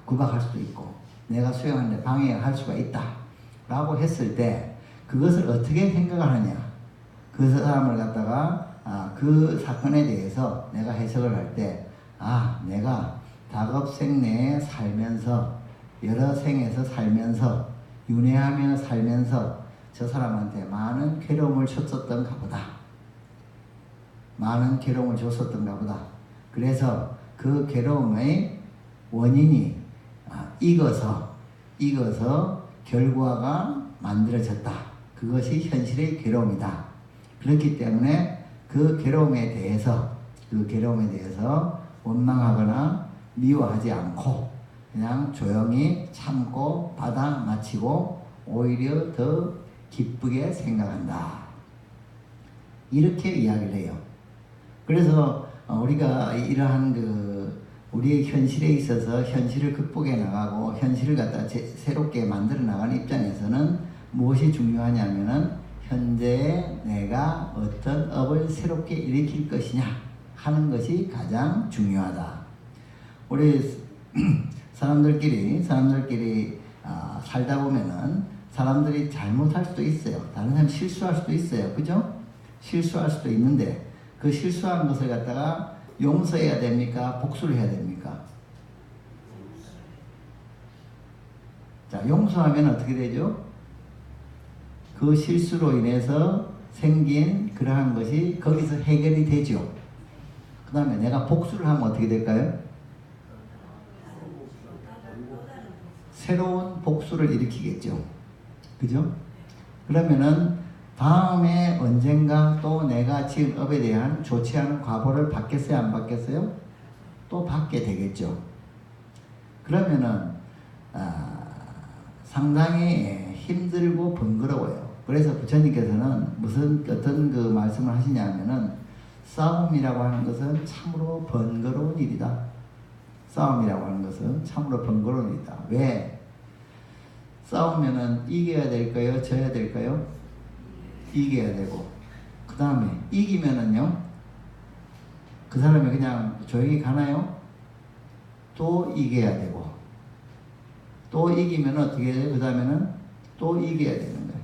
구박할 수도 있고, 내가 수행하는데 방해할 수가 있다 라고 했을 때 그것을 어떻게 생각을 하냐, 그 사람을 갖다가 그 사건에 대해서 내가 해석을 할 때, 내가 다급생내에 살면서, 여러 생에서 살면서, 윤회하며 살면서 저 사람한테 많은 괴로움을 줬었던가 보다. 많은 괴로움을 줬었던가 보다. 그래서 그 괴로움의 원인이 익어서 결과가 만들어졌다. 그것이 현실의 괴로움이다. 그렇기 때문에 그 괴로움에 대해서 원망하거나 미워하지 않고 그냥 조용히 참고 받아 마치고 오히려 더 기쁘게 생각한다. 이렇게 이야기를 해요. 그래서 우리가 이러한 우리의 현실에 있어서 현실을 극복해 나가고 현실을 갖다 새롭게 만들어 나가는 입장에서는 무엇이 중요하냐면은 현재에 내가 어떤 업을 새롭게 일으킬 것이냐 하는 것이 가장 중요하다. 우리 사람들끼리 살다 보면은 사람들이 잘못할 수도 있어요. 다른 사람 실수할 수도 있어요. 그죠? 실수할 수도 있는데 그 실수한 것을 갖다가 용서해야 됩니까? 복수를 해야 됩니까? 자, 용서하면 어떻게 되죠? 그 실수로 인해서 생긴 그러한 것이 거기서 해결이 되죠. 그 다음에 내가 복수를 하면 어떻게 될까요? 새로운 복수를 일으키겠죠. 그죠? 그러면은 다음에 언젠가 또 내가 지은 업에 대한 좋지 않은 과보를 받겠어요? 안 받겠어요? 또 받게 되겠죠. 그러면은 상당히 힘들고 번거로워요. 그래서 부처님께서는 어떤 그 말씀을 하시냐면은 싸움이라고 하는 것은 참으로 번거로운 일이다. 싸움이라고 하는 것은 참으로 번거로운 일이다. 왜? 싸우면은 이겨야 될까요? 져야 될까요? 이겨야 되고, 그 다음에 이기면은요, 그 사람이 그냥 조용히 가나요? 또 이겨야 되고, 또 이기면 어떻게 돼요? 그 다음에는 또 이겨야 되는 거예요.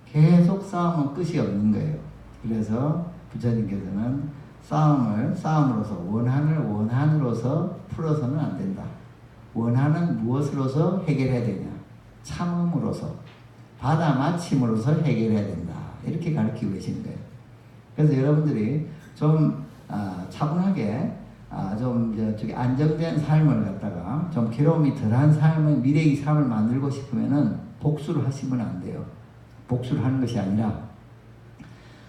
계속 싸움은 끝이 없는 거예요. 그래서 부처님께서는 싸움으로서 원한으로서 풀어서는 안 된다. 원한은 무엇으로서 해결해야 되냐? 참음으로서, 받아 마침으로서 해결해야 된다. 이렇게 가르치고 계시는 거예요. 그래서 여러분들이 좀 차분하게 좀 안정된 삶을 갖다가 좀 괴로움이 덜한 삶을, 미래의 삶을 만들고 싶으면은 복수를 하시면 안 돼요. 복수를 하는 것이 아니라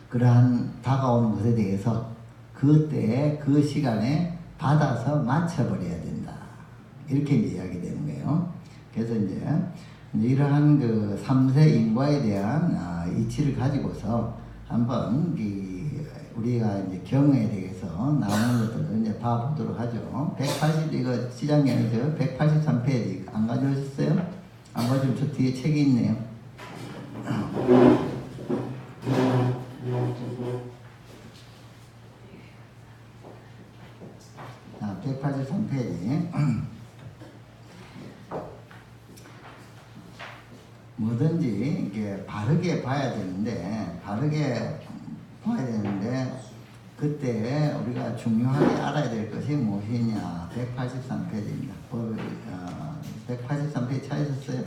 그러한 다가오는 것에 대해서 그때에 그 시간에 받아서 맞춰버려야 된다. 이렇게 이야기되는 거예요. 그래서 이제 이러한 그 3세 인과에 대한 이치를 가지고서 한번 우리가 이제 경에 대해서 나오는 것들을 이제 봐보도록 하죠. 180, 이거 시장님이죠. 183페이지 안 가져오셨어요? 안 가져오면 저 뒤에 책이 있네요. 자, 183페이지. 뭐든지 이게 바르게 봐야 되는데, 그때 우리가 중요하게 알아야 될 것이 무엇이냐. 183페이지입니다. 183페이지 찾으셨어요?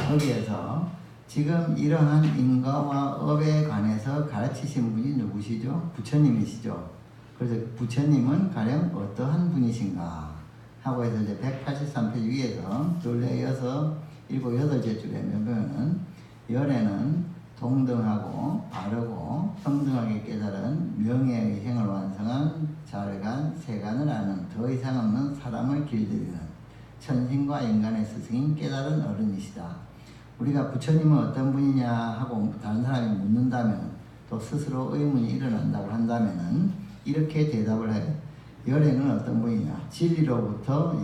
거기에서 지금 이러한 인과와 업에 관해서 가르치신 분이 누구시죠? 부처님이시죠. 그래서 부처님은 가령 어떠한 분이신가 하고 해서 이제 183페이지 위에서 둘, 넷, 여섯, 일곱, 여덟째 줄에 보면은 열에는 동등하고 바르고 평등하게 깨달은 명예의 행을 완성한 자르간 세간을 아는 더 이상 없는 사람을 길들이는 천신과 인간의 스승인 깨달은 어른이시다. 우리가 부처님은 어떤 분이냐 하고 다른 사람이 묻는다면, 또 스스로 의문이 일어난다고 한다면은 이렇게 대답을 해요. 열에는 어떤 분이냐? 진리로부터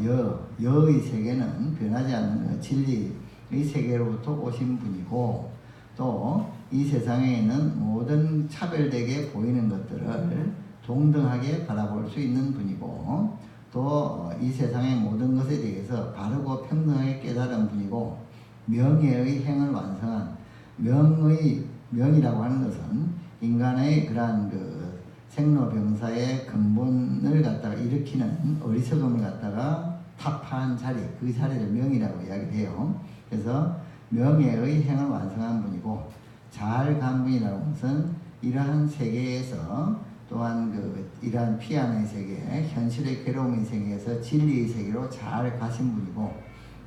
여의 세계는 변하지 않는 진리의 세계로부터 오신 분이고, 또 이 세상에 있는 모든 차별되게 보이는 것들을 동등하게 바라볼 수 있는 분이고, 또 이 세상의 모든 것에 대해서 바르고 평등하게 깨달은 분이고, 명예의 행을 완성한, 명이라고 하는 것은 인간의 그러한 그 생로병사의 근본을 갖다가 일으키는 어리석음을 갖다가 타파한 자리, 그 자리를 명이라고 이야기해요. 그래서 명예의 행을 완성한 분이고 잘 간 분이라는 것은 이러한 세계에서 또한 이러한 피안의 세계, 현실의 괴로움의 세계에서 진리의 세계로 잘 가신 분이고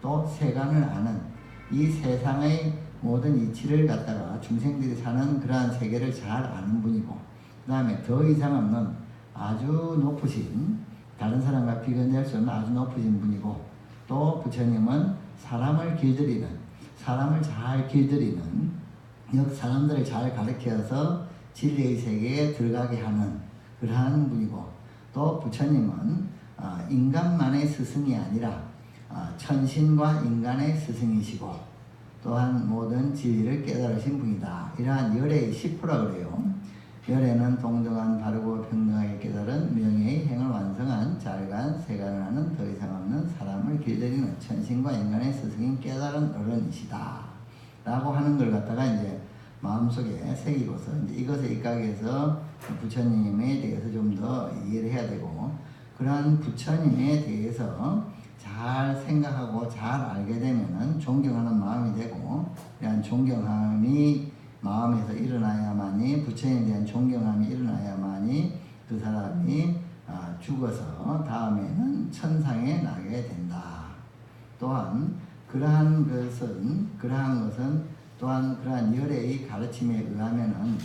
또 세간을 아는 이 세상의 모든 이치를 갖다가 중생들이 사는 그러한 세계를 잘 아는 분이고 그 다음에 더 이상 없는 아주 높으신 다른 사람과 비교될 수 없는 아주 높으신 분이고 또 부처님은 사람을 길들이는 사람을 잘 길들이는 사람들을 잘 가르쳐서 진리의 세계에 들어가게 하는 그러한 분이고 또 부처님은 인간만의 스승이 아니라 천신과 인간의 스승이시고 또한 모든 진리를 깨달으신 분이다. 이러한 열애의 10%라 그래요. 열애는 동등한 바르고 평등하게 깨달은 명예의 행을 완성한 잘간 세간을 하는 더 이상 없는 사람을 길들이는 천신과 인간의 스승인 깨달은 어른이시다. 라고 하는 걸 갖다가 이제 마음속에 새기고서 이제 이것에 입각해서 부처님에 대해서 좀 더 이해를 해야 되고 그러한 부처님에 대해서 잘 생각하고 잘 알게 되면은 존경하는 마음이 되고 이러한 존경함이 마음에서 일어나야만이 부처님에 대한 존경함이 일어나야만이 그 사람이 죽어서 다음에는 천상에 나게 된다. 또한 그러한 것은 또한 그러한 열애의 가르침에 의하면은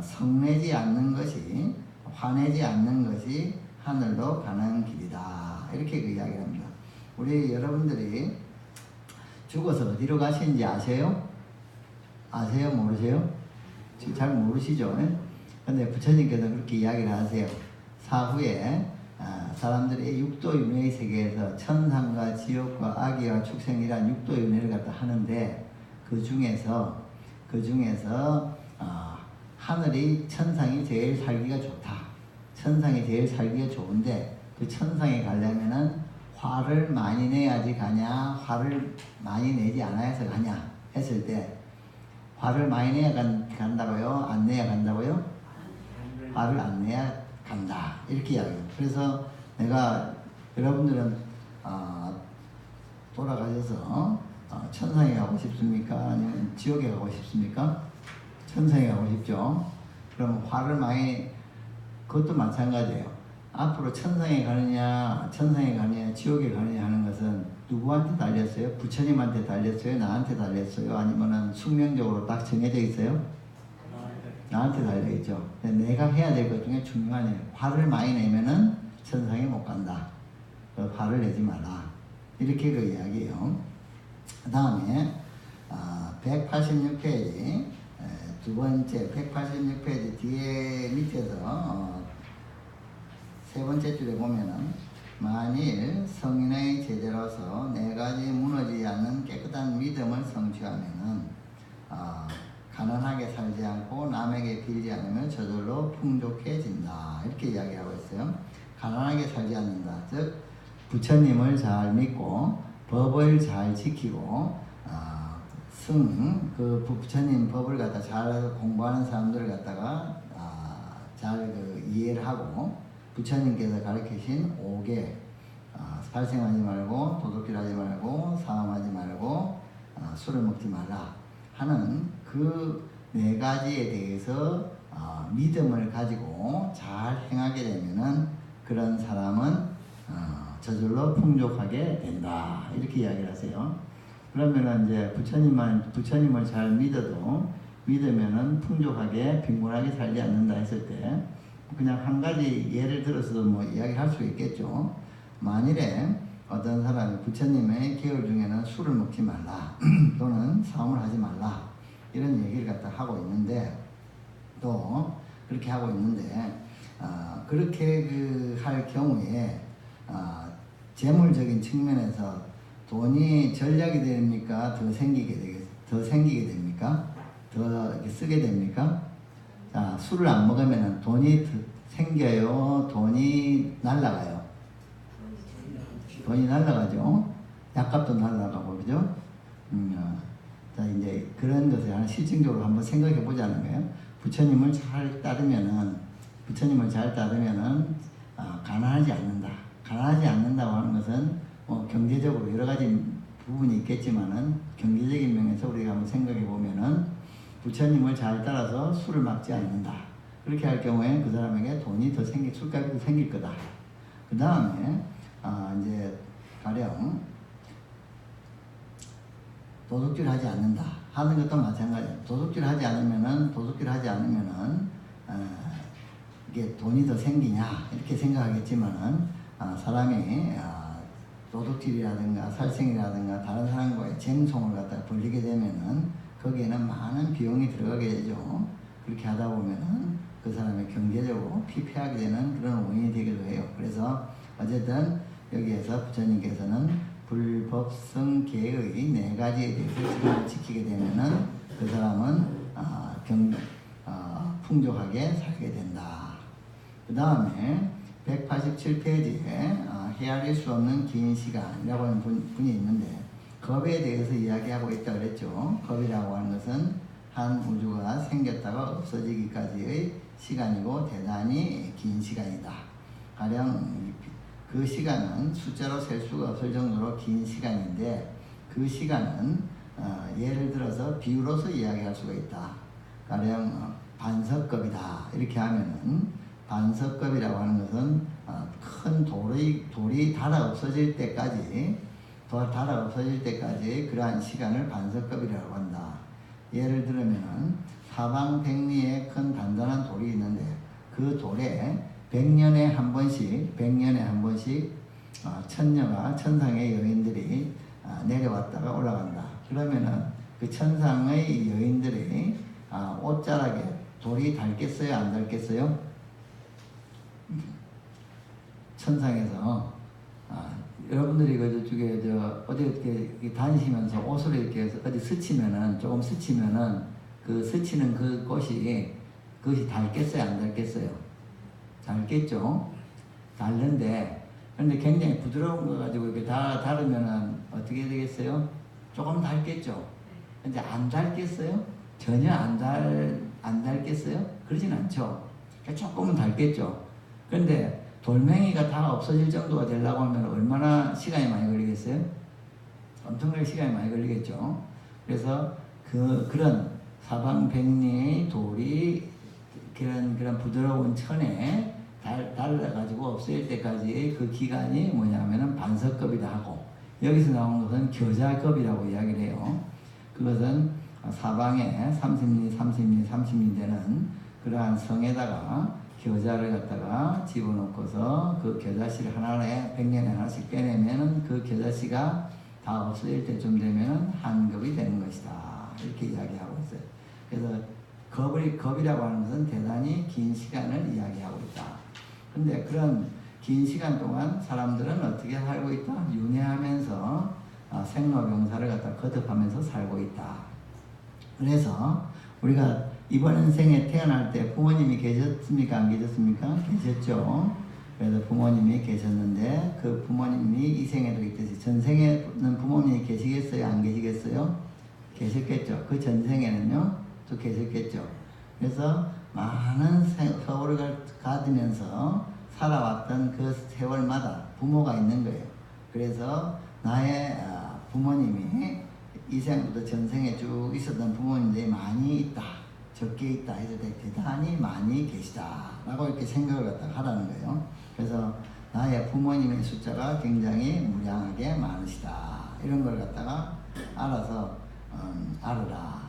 성내지 않는 것이 화내지 않는 것이 하늘로 가는 길이다. 이렇게 이야기합니다. 우리 여러분들이 죽어서 어디로 가시는지 아세요? 아세요? 모르세요? 잘 모르시죠? 근데 부처님께서 그렇게 이야기를 하세요. 사후에 사람들이 육도윤회의 세계에서 천상과 지옥과 악의와 축생이란 육도윤회를 갖다 하는데 그 중에서 하늘이 천상이 제일 살기가 좋다. 천상이 제일 살기가 좋은데 그 천상에 가려면은 화를 많이 내야지 가냐, 화를 많이 내지 않아야서 가냐 했을 때 화를 많이 내야 간다고요? 안 내야 간다고요? 화를 안 내야 간다. 이렇게 이야기해요. 그래서 내가 여러분들은 돌아가셔서 천상에 가고 싶습니까? 아니면 지옥에 가고 싶습니까? 천상에 가고 싶죠. 그럼 화를 많이 그것도 마찬가지예요. 앞으로 천상에 가느냐 지옥에 가느냐 하는 것은 누구한테 달렸어요? 부처님한테 달렸어요? 나한테 달렸어요? 아니면은 숙명적으로 딱 정해져 있어요? 나한테 달려있죠. 내가 해야 될 것 중에 중요한 일. 화를 많이 내면은 천상에 못 간다. 화를 내지 마라. 이렇게 그 이야기예요. 그 다음에 186페이지 두 번째 186페이지 뒤에 밑에서 세 번째 줄에 보면은 만일 성인의 제자로서 네 가지 무너지지 않는 깨끗한 믿음을 성취하면은 가난하게 살지 않고 남에게 빌지 않으면 저절로 풍족해진다. 이렇게 이야기하고 있어요. 가난하게 살지 않는다. 즉 부처님을 잘 믿고 법을 잘 지키고 그 부처님 법을 갖다 잘 공부하는 사람들을 갖다가 잘 이해를 하고 부처님께서 가르치신 5개 살생하지 말고 도둑질하지 말고 사함하지 말고 술을 먹지 말라 하는 그 네 가지에 대해서 믿음을 가지고 잘 행하게 되면은 그런 사람은 저절로 풍족하게 된다. 이렇게 이야기를 하세요. 그러면은 이제 부처님을 잘 믿으면은 풍족하게 빈곤하게 살지 않는다 했을 때 그냥 한 가지 예를 들어서도 뭐 이야기할 수 있겠죠. 만일에 어떤 사람이 부처님의 계율 중에는 술을 먹지 말라 또는 사음을 하지 말라 이런 얘기를 갖다 하고 있는데 또 그렇게 하고 있는데 그렇게 할 경우에 재물적인 측면에서 돈이 전략이 됩니까? 더 생기게 됩니까? 더 쓰게 됩니까? 자, 술을 안 먹으면 돈이 생겨요? 돈이 날아가요? 돈이 날아가죠? 약값도 날아가고, 그죠? 자, 이제 그런 것을 하나 실증적으로 한번 생각해 보자는 거예요. 부처님을 잘 따르면은, 가난하지 않는다. 가난하지 않는다고 하는 것은 뭐 경제적으로 여러 가지 부분이 있겠지만은 경제적인 면에서 우리가 한번 생각해 보면은 부처님을 잘 따라서 술을 막지 않는다. 그렇게 할 경우에 그 사람에게 돈이 더 술값이 더 생길 거다. 그 다음에 이제 가령 도둑질 하지 않는다 하는 것도 마찬가지야. 도둑질 하지 않으면은 이게 돈이 더 생기냐 이렇게 생각하겠지만은 사람이 도둑질이라든가 살생이라든가 다른 사람과의 쟁송을 갖다가 벌리게 되면은 거기에는 많은 비용이 들어가게 되죠. 그렇게 하다 보면은 그 사람의 경제적으로 피폐하게 되는 그런 원인이 되기도 해요. 그래서 어쨌든 여기에서 부처님께서는 불법성계의 네 가지에 대해서 지금을 지키게 되면은 그 사람은 풍족하게 살게 된다. 그 다음에 187페이지에 헤아릴 수 없는 긴 시간이라고 하는 분이 있는데 겁에 대해서 이야기하고 있다 그랬죠. 겁이라고 하는 것은 한 우주가 생겼다가 없어지기까지의 시간이고 대단히 긴 시간이다. 가령 그 시간은 숫자로 셀 수가 없을 정도로 긴 시간인데 그 시간은 예를 들어서 비유로서 이야기할 수가 있다. 가령 반석겁이다 이렇게 하면은 반석겁이라고 하는 것은 큰 돌이 닳아 없어질 때까지 그러한 시간을 반석겁이라고 한다. 예를 들면은 사방백리에 큰 단단한 돌이 있는데 그 돌에 100년에 한 번씩 천상의 여인들이 내려왔다가 올라간다. 그러면은 그 천상의 여인들이 옷자락에 돌이 닳겠어요? 안 닳겠어요? 천상에서 여러분들이 그쪽에 어디 이렇게 다니시면서 옷을 이렇게 어디 조금 스치면은 그 스치는 그것이 닳겠어요? 안 닳겠어요? 닳겠죠? 닳는데 근데 굉장히 부드러운 거 가지고 이렇게 다르면은 어떻게 되겠어요? 조금 닳겠죠? 근데 안 닳겠어요? 전혀 안 닳겠어요? 그러진 않죠. 그러니까 조금은 닳겠죠. 그런데 돌멩이가 다 없어질 정도가 되려고 하면 얼마나 시간이 많이 걸리겠어요? 엄청나게 시간이 많이 걸리겠죠. 그래서 그런 사방백리의 돌이 그런 부드러운 천에 달라가지고 없어질 때까지의 그 기간이 뭐냐면은 반석급이라 하고 여기서 나온 것은 겨자급이라고 이야기를 해요. 그것은 사방에 30리 되는 그러한 성에다가 겨자를 갖다가 집어넣고서 그 겨자씨를 하나에 100년에 하나씩 빼내면은 그 겨자씨가 다 없어질 때쯤 되면은 한 급이 되는 것이다. 이렇게 이야기하고 있어요. 그래서 겁이라고 하는 것은 대단히 긴 시간을 이야기하고 있다. 근데 그런 긴 시간 동안 사람들은 어떻게 살고 있다? 윤회하면서 생로병사를 갖다 거듭하면서 살고 있다. 그래서 우리가 이번 생에 태어날 때 부모님이 계셨습니까? 안 계셨습니까? 계셨죠. 그래서 부모님이 계셨는데 그 부모님이 이 생에도 있듯이 전생에는 부모님이 계시겠어요? 안 계시겠어요? 계셨겠죠. 그 전생에는요 또 계셨겠죠. 그래서 많은 세월을 가지면서 살아왔던 그 세월마다 부모가 있는 거예요. 그래서 나의 부모님이 이 생부터 전생에 쭉 있었던 부모님들이 많이 있다. 적게 있다 해도 대단히 많이 계시다 라고 이렇게 생각을 갖다가 하라는 거예요. 그래서 나의 부모님의 숫자가 굉장히 무량하게 많으시다 이런 걸 갖다가 알아서 알아라.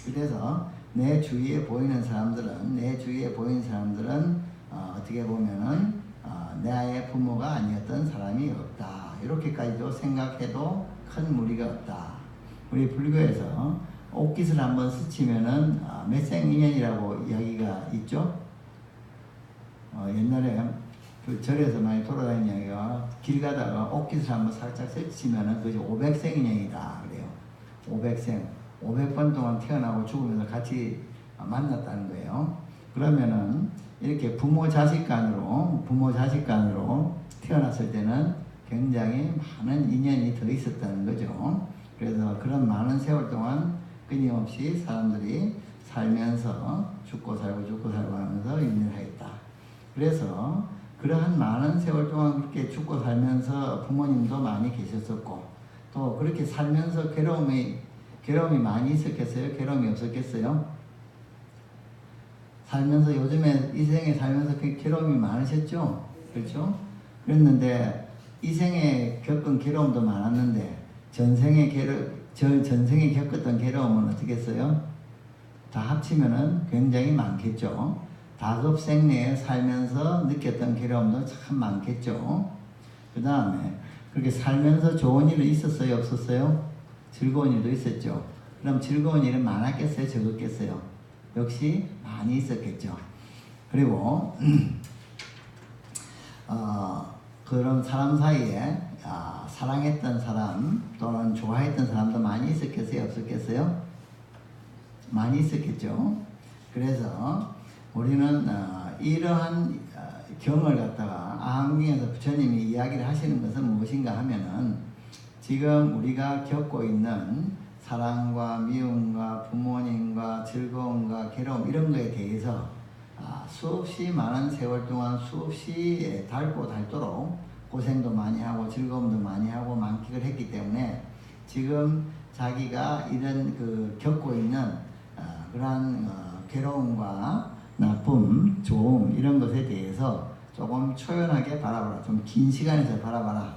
그래서 내 주위에 보이는 사람들은 어떻게 보면은 나의 부모가 아니었던 사람이 없다 이렇게까지도 생각해도 큰 무리가 없다. 우리 불교에서 옷깃을 한번 스치면은 몇생인연이라고 이야기가 있죠. 옛날에 그 절에서 많이 돌아다니는 이야기가 길 가다가 옷깃을 한번 살짝 스치면은 그것이 500생인연이다 그래요. 500생 500번 동안 태어나고 죽으면서 같이 만났다는 거예요. 그러면은 이렇게 부모 자식 간으로 태어났을 때는 굉장히 많은 인연이 더 있었다는 거죠. 그래서 그런 많은 세월 동안 끊임없이 사람들이 살면서 죽고 살고 하면서 인연하였다. 그래서 그러한 많은 세월 동안 그렇게 죽고 살면서 부모님도 많이 계셨었고 또 그렇게 살면서 괴로움이 많이 있었겠어요? 괴로움이 없었겠어요? 살면서 요즘에 이 생에 살면서 괴로움이 많으셨죠? 그렇죠? 그랬는데 이 생에 겪은 괴로움도 많았는데 전생에 겪었던 괴로움은 어떻게 했어요? 다 합치면은 굉장히 많겠죠. 다급생내에 살면서 느꼈던 괴로움도 참 많겠죠. 그 다음에 그렇게 살면서 좋은 일이 있었어요? 없었어요? 즐거운 일도 있었죠. 그럼 즐거운 일은 많았겠어요? 적었겠어요? 역시 많이 있었겠죠. 그리고 그런 사람 사이에 사랑했던 사람 또는 좋아했던 사람도 많이 있었겠어요? 없었겠어요? 많이 있었겠죠. 그래서 우리는 이러한 경을 갖다가 아항경에서 부처님이 이야기를 하시는 것은 무엇인가 하면은 지금 우리가 겪고 있는 사랑과 미움과 부모님과 즐거움과 괴로움 이런 거에 대해서 수없이 많은 세월 동안 수없이 닳도록 고생도 많이 하고 즐거움도 많이 하고 만끽을 했기 때문에 지금 자기가 이런 겪고 있는 그러한 괴로움과 나쁨, 좋음 이런 것에 대해서 조금 초연하게 바라봐라. 좀 긴 시간에서 바라봐라.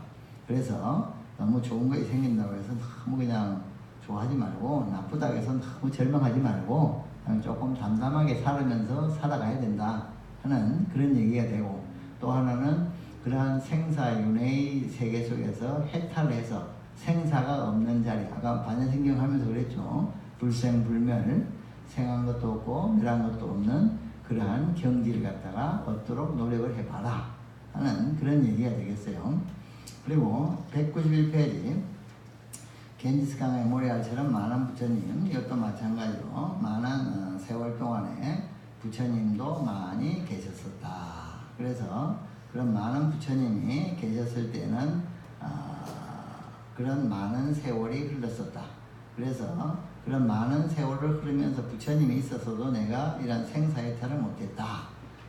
그래서 너무 좋은 것이 생긴다고 해서 너무 그냥 좋아하지 말고 나쁘다고 해서 너무 절망하지 말고 그냥 조금 담담하게 살으면서 살아가야 된다 하는 그런 얘기가 되고, 또 하나는 그러한 생사윤회의 세계 속에서 해탈해서 생사가 없는 자리, 아까 반야신경 하면서 그랬죠. 불생불멸, 생한 것도 없고 멸한 것도 없는 그러한 경지를 갖다가 얻도록 노력을 해봐라 하는 그런 얘기가 되겠어요. 그리고 191페이지 겐지스 강의 모래알처럼 많은 부처님, 이것도 마찬가지로 많은 세월 동안에 부처님도 많이 계셨었다. 그래서 그런 많은 부처님이 계셨을 때는 그런 많은 세월이 흘렀었다. 그래서 그런 많은 세월을 흐르면서 부처님이 있었어도 내가 이런 생사해탈을 못했다.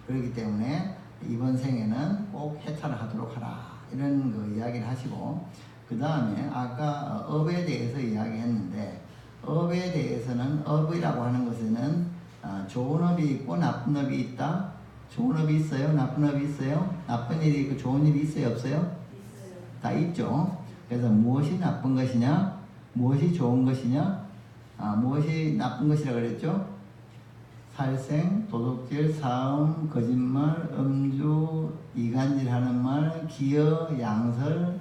그렇기 때문에 이번 생에는 꼭 해탈을 하도록 하라. 이런 거 이야기를 하시고, 그 다음에 아까 업에 대해서 이야기했는데, 업에 대해서는 업이라고 하는 것에는 좋은 업이 있고 나쁜 업이 있다. 좋은 업이 있어요? 나쁜 업이 있어요? 나쁜 일이 있고 좋은 일이 있어요? 없어요? 있어요. 다 있죠. 그래서 무엇이 나쁜 것이냐? 무엇이 좋은 것이냐? 무엇이 나쁜 것이라고 그랬죠? 살생, 도둑질, 사음, 거짓말, 음주, 이간질하는 말, 기여, 양설,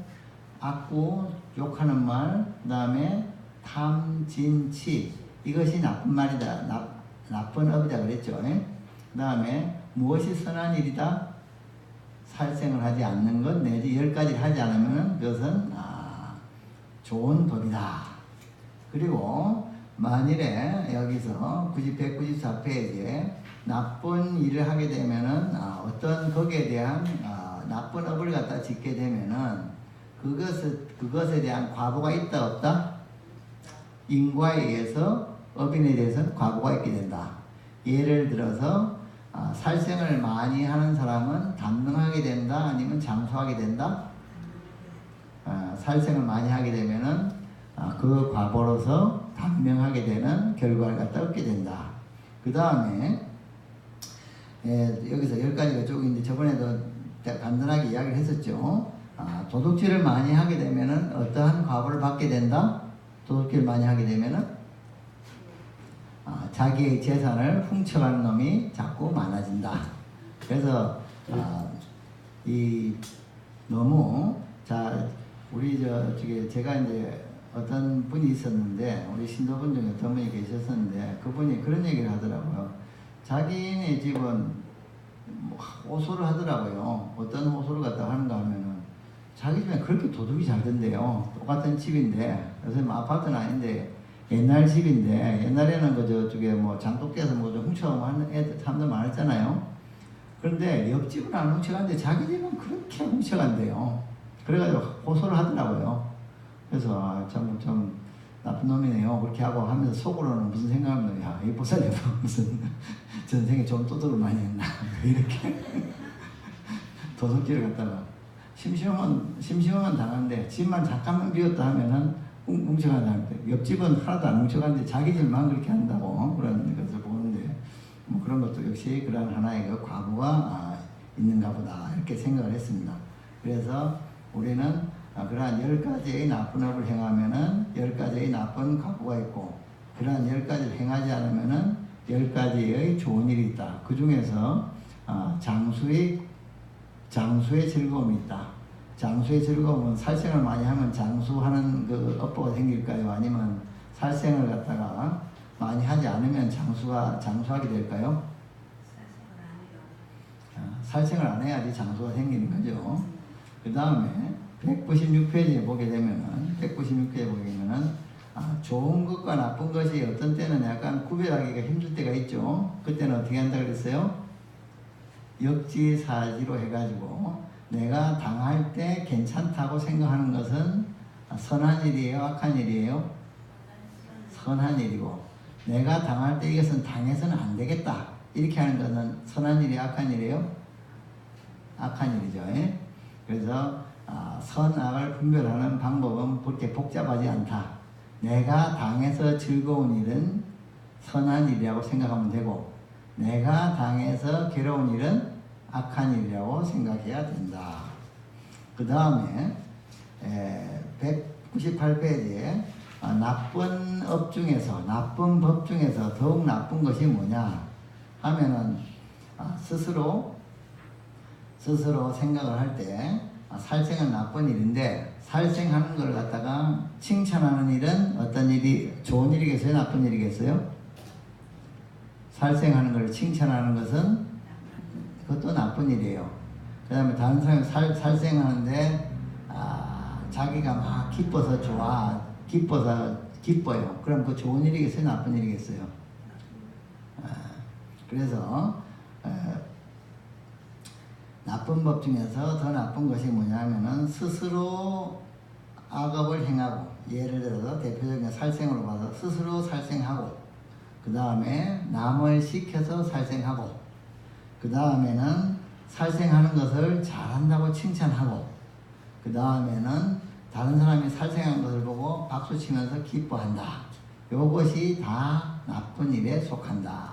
악구, 욕하는 말, 그 다음에 탐, 진, 치, 이것이 나쁜 말이다. 나쁜 업이다 그랬죠. 그 다음에 무엇이 선한 일이다? 살생을 하지 않는 것, 내지 10가지를 하지 않으면 그것은 좋은 법이다. 그리고 만일에 여기서 194페이지에 나쁜 일을 하게 되면은 어떤 거기에 대한 나쁜 업을 갖다 짓게 되면은 그것에 대한 과보가 있다 없다? 인과에 의해서 업인에 대해서는 과보가 있게 된다. 예를 들어서 살생을 많이 하는 사람은 단명하게 된다, 아니면 장수하게 된다? 살생을 많이 하게 되면은 그 과보로서 단명하게 되는 결과를 갖다 얻게 된다. 그 다음에 여기서 10가지가 쭉 있는데 저번에도 간단하게 이야기를 했었죠. 도둑질을 많이 하게 되면은 어떠한 과보를 받게 된다? 도둑질을 많이 하게 되면은 자기의 재산을 훔쳐가는 놈이 자꾸 많아진다. 그래서 이 너무 우리 제가 이제 어떤 분이 있었는데, 우리 신도분 중에 어떤 분이 계셨었는데, 그분이 그런 얘기를 하더라고요. 자기네 집은 호소를 하더라고요. 어떤 호소를 갖다 하는가 하면은 자기 집에 그렇게 도둑이 잘 된대요. 똑같은 집인데, 요새 아파트는 아닌데 옛날 집인데, 옛날에는 저쪽에 장독대에서 좀 훔쳐가고 하는 사람들 많았잖아요. 그런데 옆집은 안 훔쳐간대, 자기 집은 그렇게 훔쳐간대요. 그래가지고 호소를 하더라고요. 그래서 좀 나쁜 놈이네요. 그렇게 하고 하면서 속으로는 무슨 생각하면, 야, 이 보살님 무슨 전생에 좀 도둑을 많이 했나. 이렇게 도둑질을 갖다가 심심하면 당하는데 집만 잠깐만 비웠다 하면은 뭉쳐간다는데 옆집은 하나도 안 뭉쳐가는데 자기 집만 그렇게 한다고 그런 것을 보는데 뭐 그런 것도 역시 그런 하나의 그 과부가 있는가 보다 이렇게 생각을 했습니다. 그래서 우리는 그러한 10가지의 나쁜 업을 행하면은 10가지의 나쁜 과부가 있고 그러한 10가지를 행하지 않으면은 10가지의 좋은 일이 있다. 그 중에서 장수의 즐거움이 있다. 장수의 즐거움은 살생을 많이 하면 장수하는 그 업보가 생길까요? 아니면 살생을 갖다가 많이 하지 않으면 장수하게 될까요? 살생을 안 해야지 장수가 생기는 거죠. 그 다음에 196페이지에 보게 되면은 좋은 것과 나쁜 것이 어떤 때는 약간 구별하기가 힘들 때가 있죠. 그때는 어떻게 한다 그랬어요? 역지사지로 해가지고 내가 당할 때 괜찮다고 생각하는 것은 선한 일이에요? 악한 일이에요? 선한 일이고 내가 당할 때 이것은 당해서는 안 되겠다 이렇게 하는 것은 선한 일이 악한 일이에요? 악한 일이죠. 예? 그래서 선악을 분별하는 방법은 그렇게 복잡하지 않다. 내가 당해서 즐거운 일은 선한 일이라고 생각하면 되고 내가 당해서 괴로운 일은 악한 일이라고 생각해야 된다. 그 다음에 198페이지에 나쁜 업 중에서 나쁜 법 중에서 더욱 나쁜 것이 뭐냐 하면은 스스로 생각을 할 때 살생은 나쁜 일인데 살생하는 걸 갖다가 칭찬하는 일은 어떤 일이 좋은 일이겠어요? 나쁜 일이겠어요? 살생하는 걸 칭찬하는 것은 그것도 나쁜 일이에요. 그 다음에 다른 사람이 살생하는데 자기가 막 기뻐서 기뻐요. 그럼 그 좋은 일이겠어요? 나쁜 일이겠어요? 그래서 나쁜 법 중에서 더 나쁜 것이 뭐냐면은 스스로 악업을 행하고 예를 들어서 대표적인 살생으로 봐서 스스로 살생하고 그 다음에 남을 시켜서 살생하고 그 다음에는 살생하는 것을 잘한다고 칭찬하고 그 다음에는 다른 사람이 살생한 것을 보고 박수치면서 기뻐한다. 이것이 다 나쁜 일에 속한다.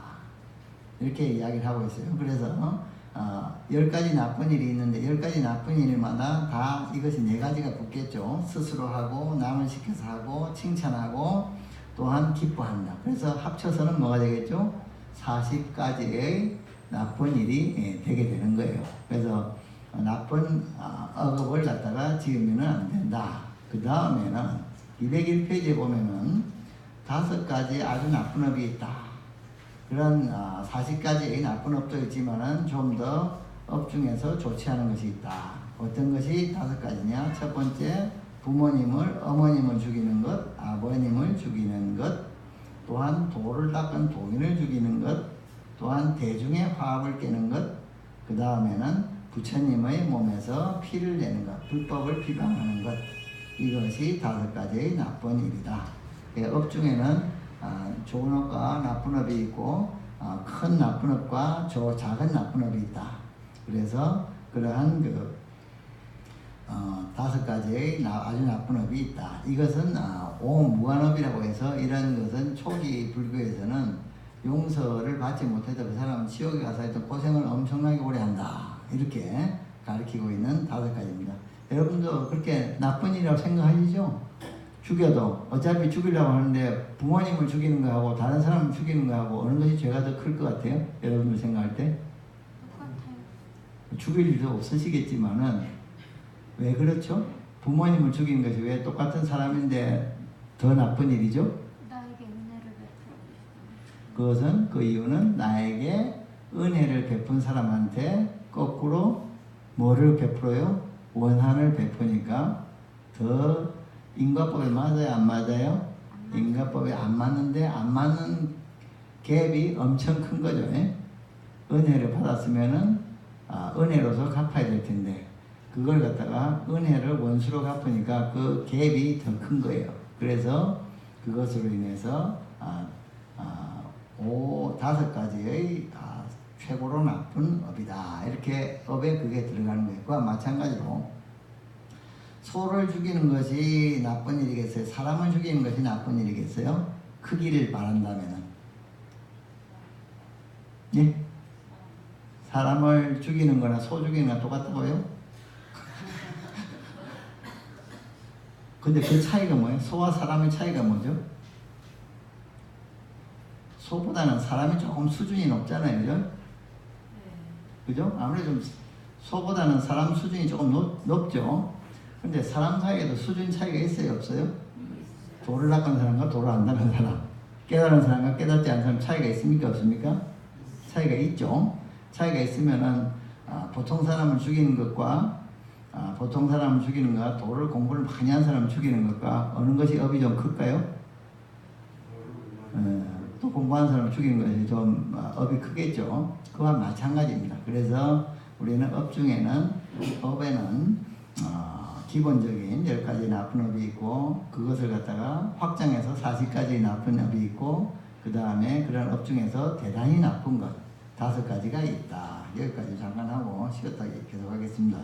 이렇게 이야기를 하고 있어요. 그래서 10가지 나쁜 일이 있는데 10가지 나쁜 일마다 다 이것이 4가지가 붙겠죠. 스스로 하고 남을 시켜서 하고 칭찬하고 또한 기뻐한다. 그래서 합쳐서는 뭐가 되겠죠? 40가지의 나쁜 일이 되게 되는 거예요. 그래서 나쁜 억업을 갖다가 지으면 안 된다. 그 다음에는 201페이지에 보면은 5가지 아주 나쁜 업이 있다. 그런 40가지의 나쁜 업도 있지만은 좀 더 업 중에서 좋지 않은 것이 있다. 어떤 것이 5가지냐? 첫 번째, 부모님을, 어머님을 죽이는 것, 아버님을 죽이는 것, 또한 돌을 닦은 도인을 죽이는 것, 또한 대중의 화합을 깨는 것, 그 다음에는 부처님의 몸에서 피를 내는 것, 불법을 비방하는 것, 이것이 5가지의 나쁜 일이다. 업 중에는 좋은 업과 나쁜 업이 있고 큰 나쁜 업과 작은 나쁜 업이 있다. 그래서 그러한 5가지의 아주 나쁜 업이 있다. 이것은 오무관업이라고 해서 이런 것은 초기 불교에서는 용서를 받지 못해도 그 사람은 지옥에 가서 하여튼 고생을 엄청나게 오래 한다. 이렇게 가르치고 있는 5가지입니다. 여러분도 그렇게 나쁜 일이라고 생각하시죠? 죽여도 어차피 죽이려고 하는데 부모님을 죽이는 거하고 다른 사람을 죽이는 거하고 어느 것이 죄가 더 클 것 같아요? 여러분들 생각할 때? 똑같아요. 죽일 일도 없으시겠지만은 왜 그렇죠? 부모님을 죽이는 것이 왜 똑같은 사람인데 더 나쁜 일이죠? 나에게 은혜를 베풀어 주시고. 그것은 그 이유는 나에게 은혜를 베푼 사람한테 거꾸로 뭐를 베풀어요? 원한을 베푸니까 더 인과법에 맞아요? 안 맞아요? 인과법에 안 맞는데 안 맞는 갭이 엄청 큰 거죠. 예? 은혜를 받았으면은 은혜로서 갚아야 될 텐데 그걸 갖다가 은혜를 원수로 갚으니까 그 갭이 더 큰 거예요. 그래서 그것으로 인해서 5가지의 최고로 나쁜 업이다. 이렇게 업에 그게 들어가는 거예요. 그와 마찬가지로 소를 죽이는 것이 나쁜 일이겠어요? 사람을 죽이는 것이 나쁜 일이겠어요? 크기를 말한다면은. 예? 사람을 죽이는 거나 소 죽이는 거나 똑같다고요? 근데 그 차이가 뭐예요? 소와 사람의 차이가 뭐죠? 소보다는 사람이 조금 수준이 높잖아요, 그죠? 그죠? 아무래도 좀 소보다는 사람 수준이 조금 높죠? 근데 사람 사이에도 수준 차이가 있어요, 없어요? 도를 닦은 사람과 도를 안 닦은 사람, 깨달은 사람과 깨닫지 않은 사람 차이가 있습니까, 없습니까? 차이가 있죠. 차이가 있으면은 보통 사람을 죽이는 것과 보통 사람을 죽이는 것과 도를 공부를 많이 한 사람을 죽이는 것과 어느 것이 업이 좀 클까요? 또 공부한 사람을 죽이는 것이 좀 업이 크겠죠. 그와 마찬가지입니다. 그래서 우리는 업 중에는 업에는 기본적인 10가지 나쁜 업이 있고 그것을 갖다가 확장해서 40가지 나쁜 업이 있고 그 다음에 그런 업 중에서 대단히 나쁜 것 5가지가 있다. 여기까지 잠깐 하고 쉬었다 계속 하겠습니다.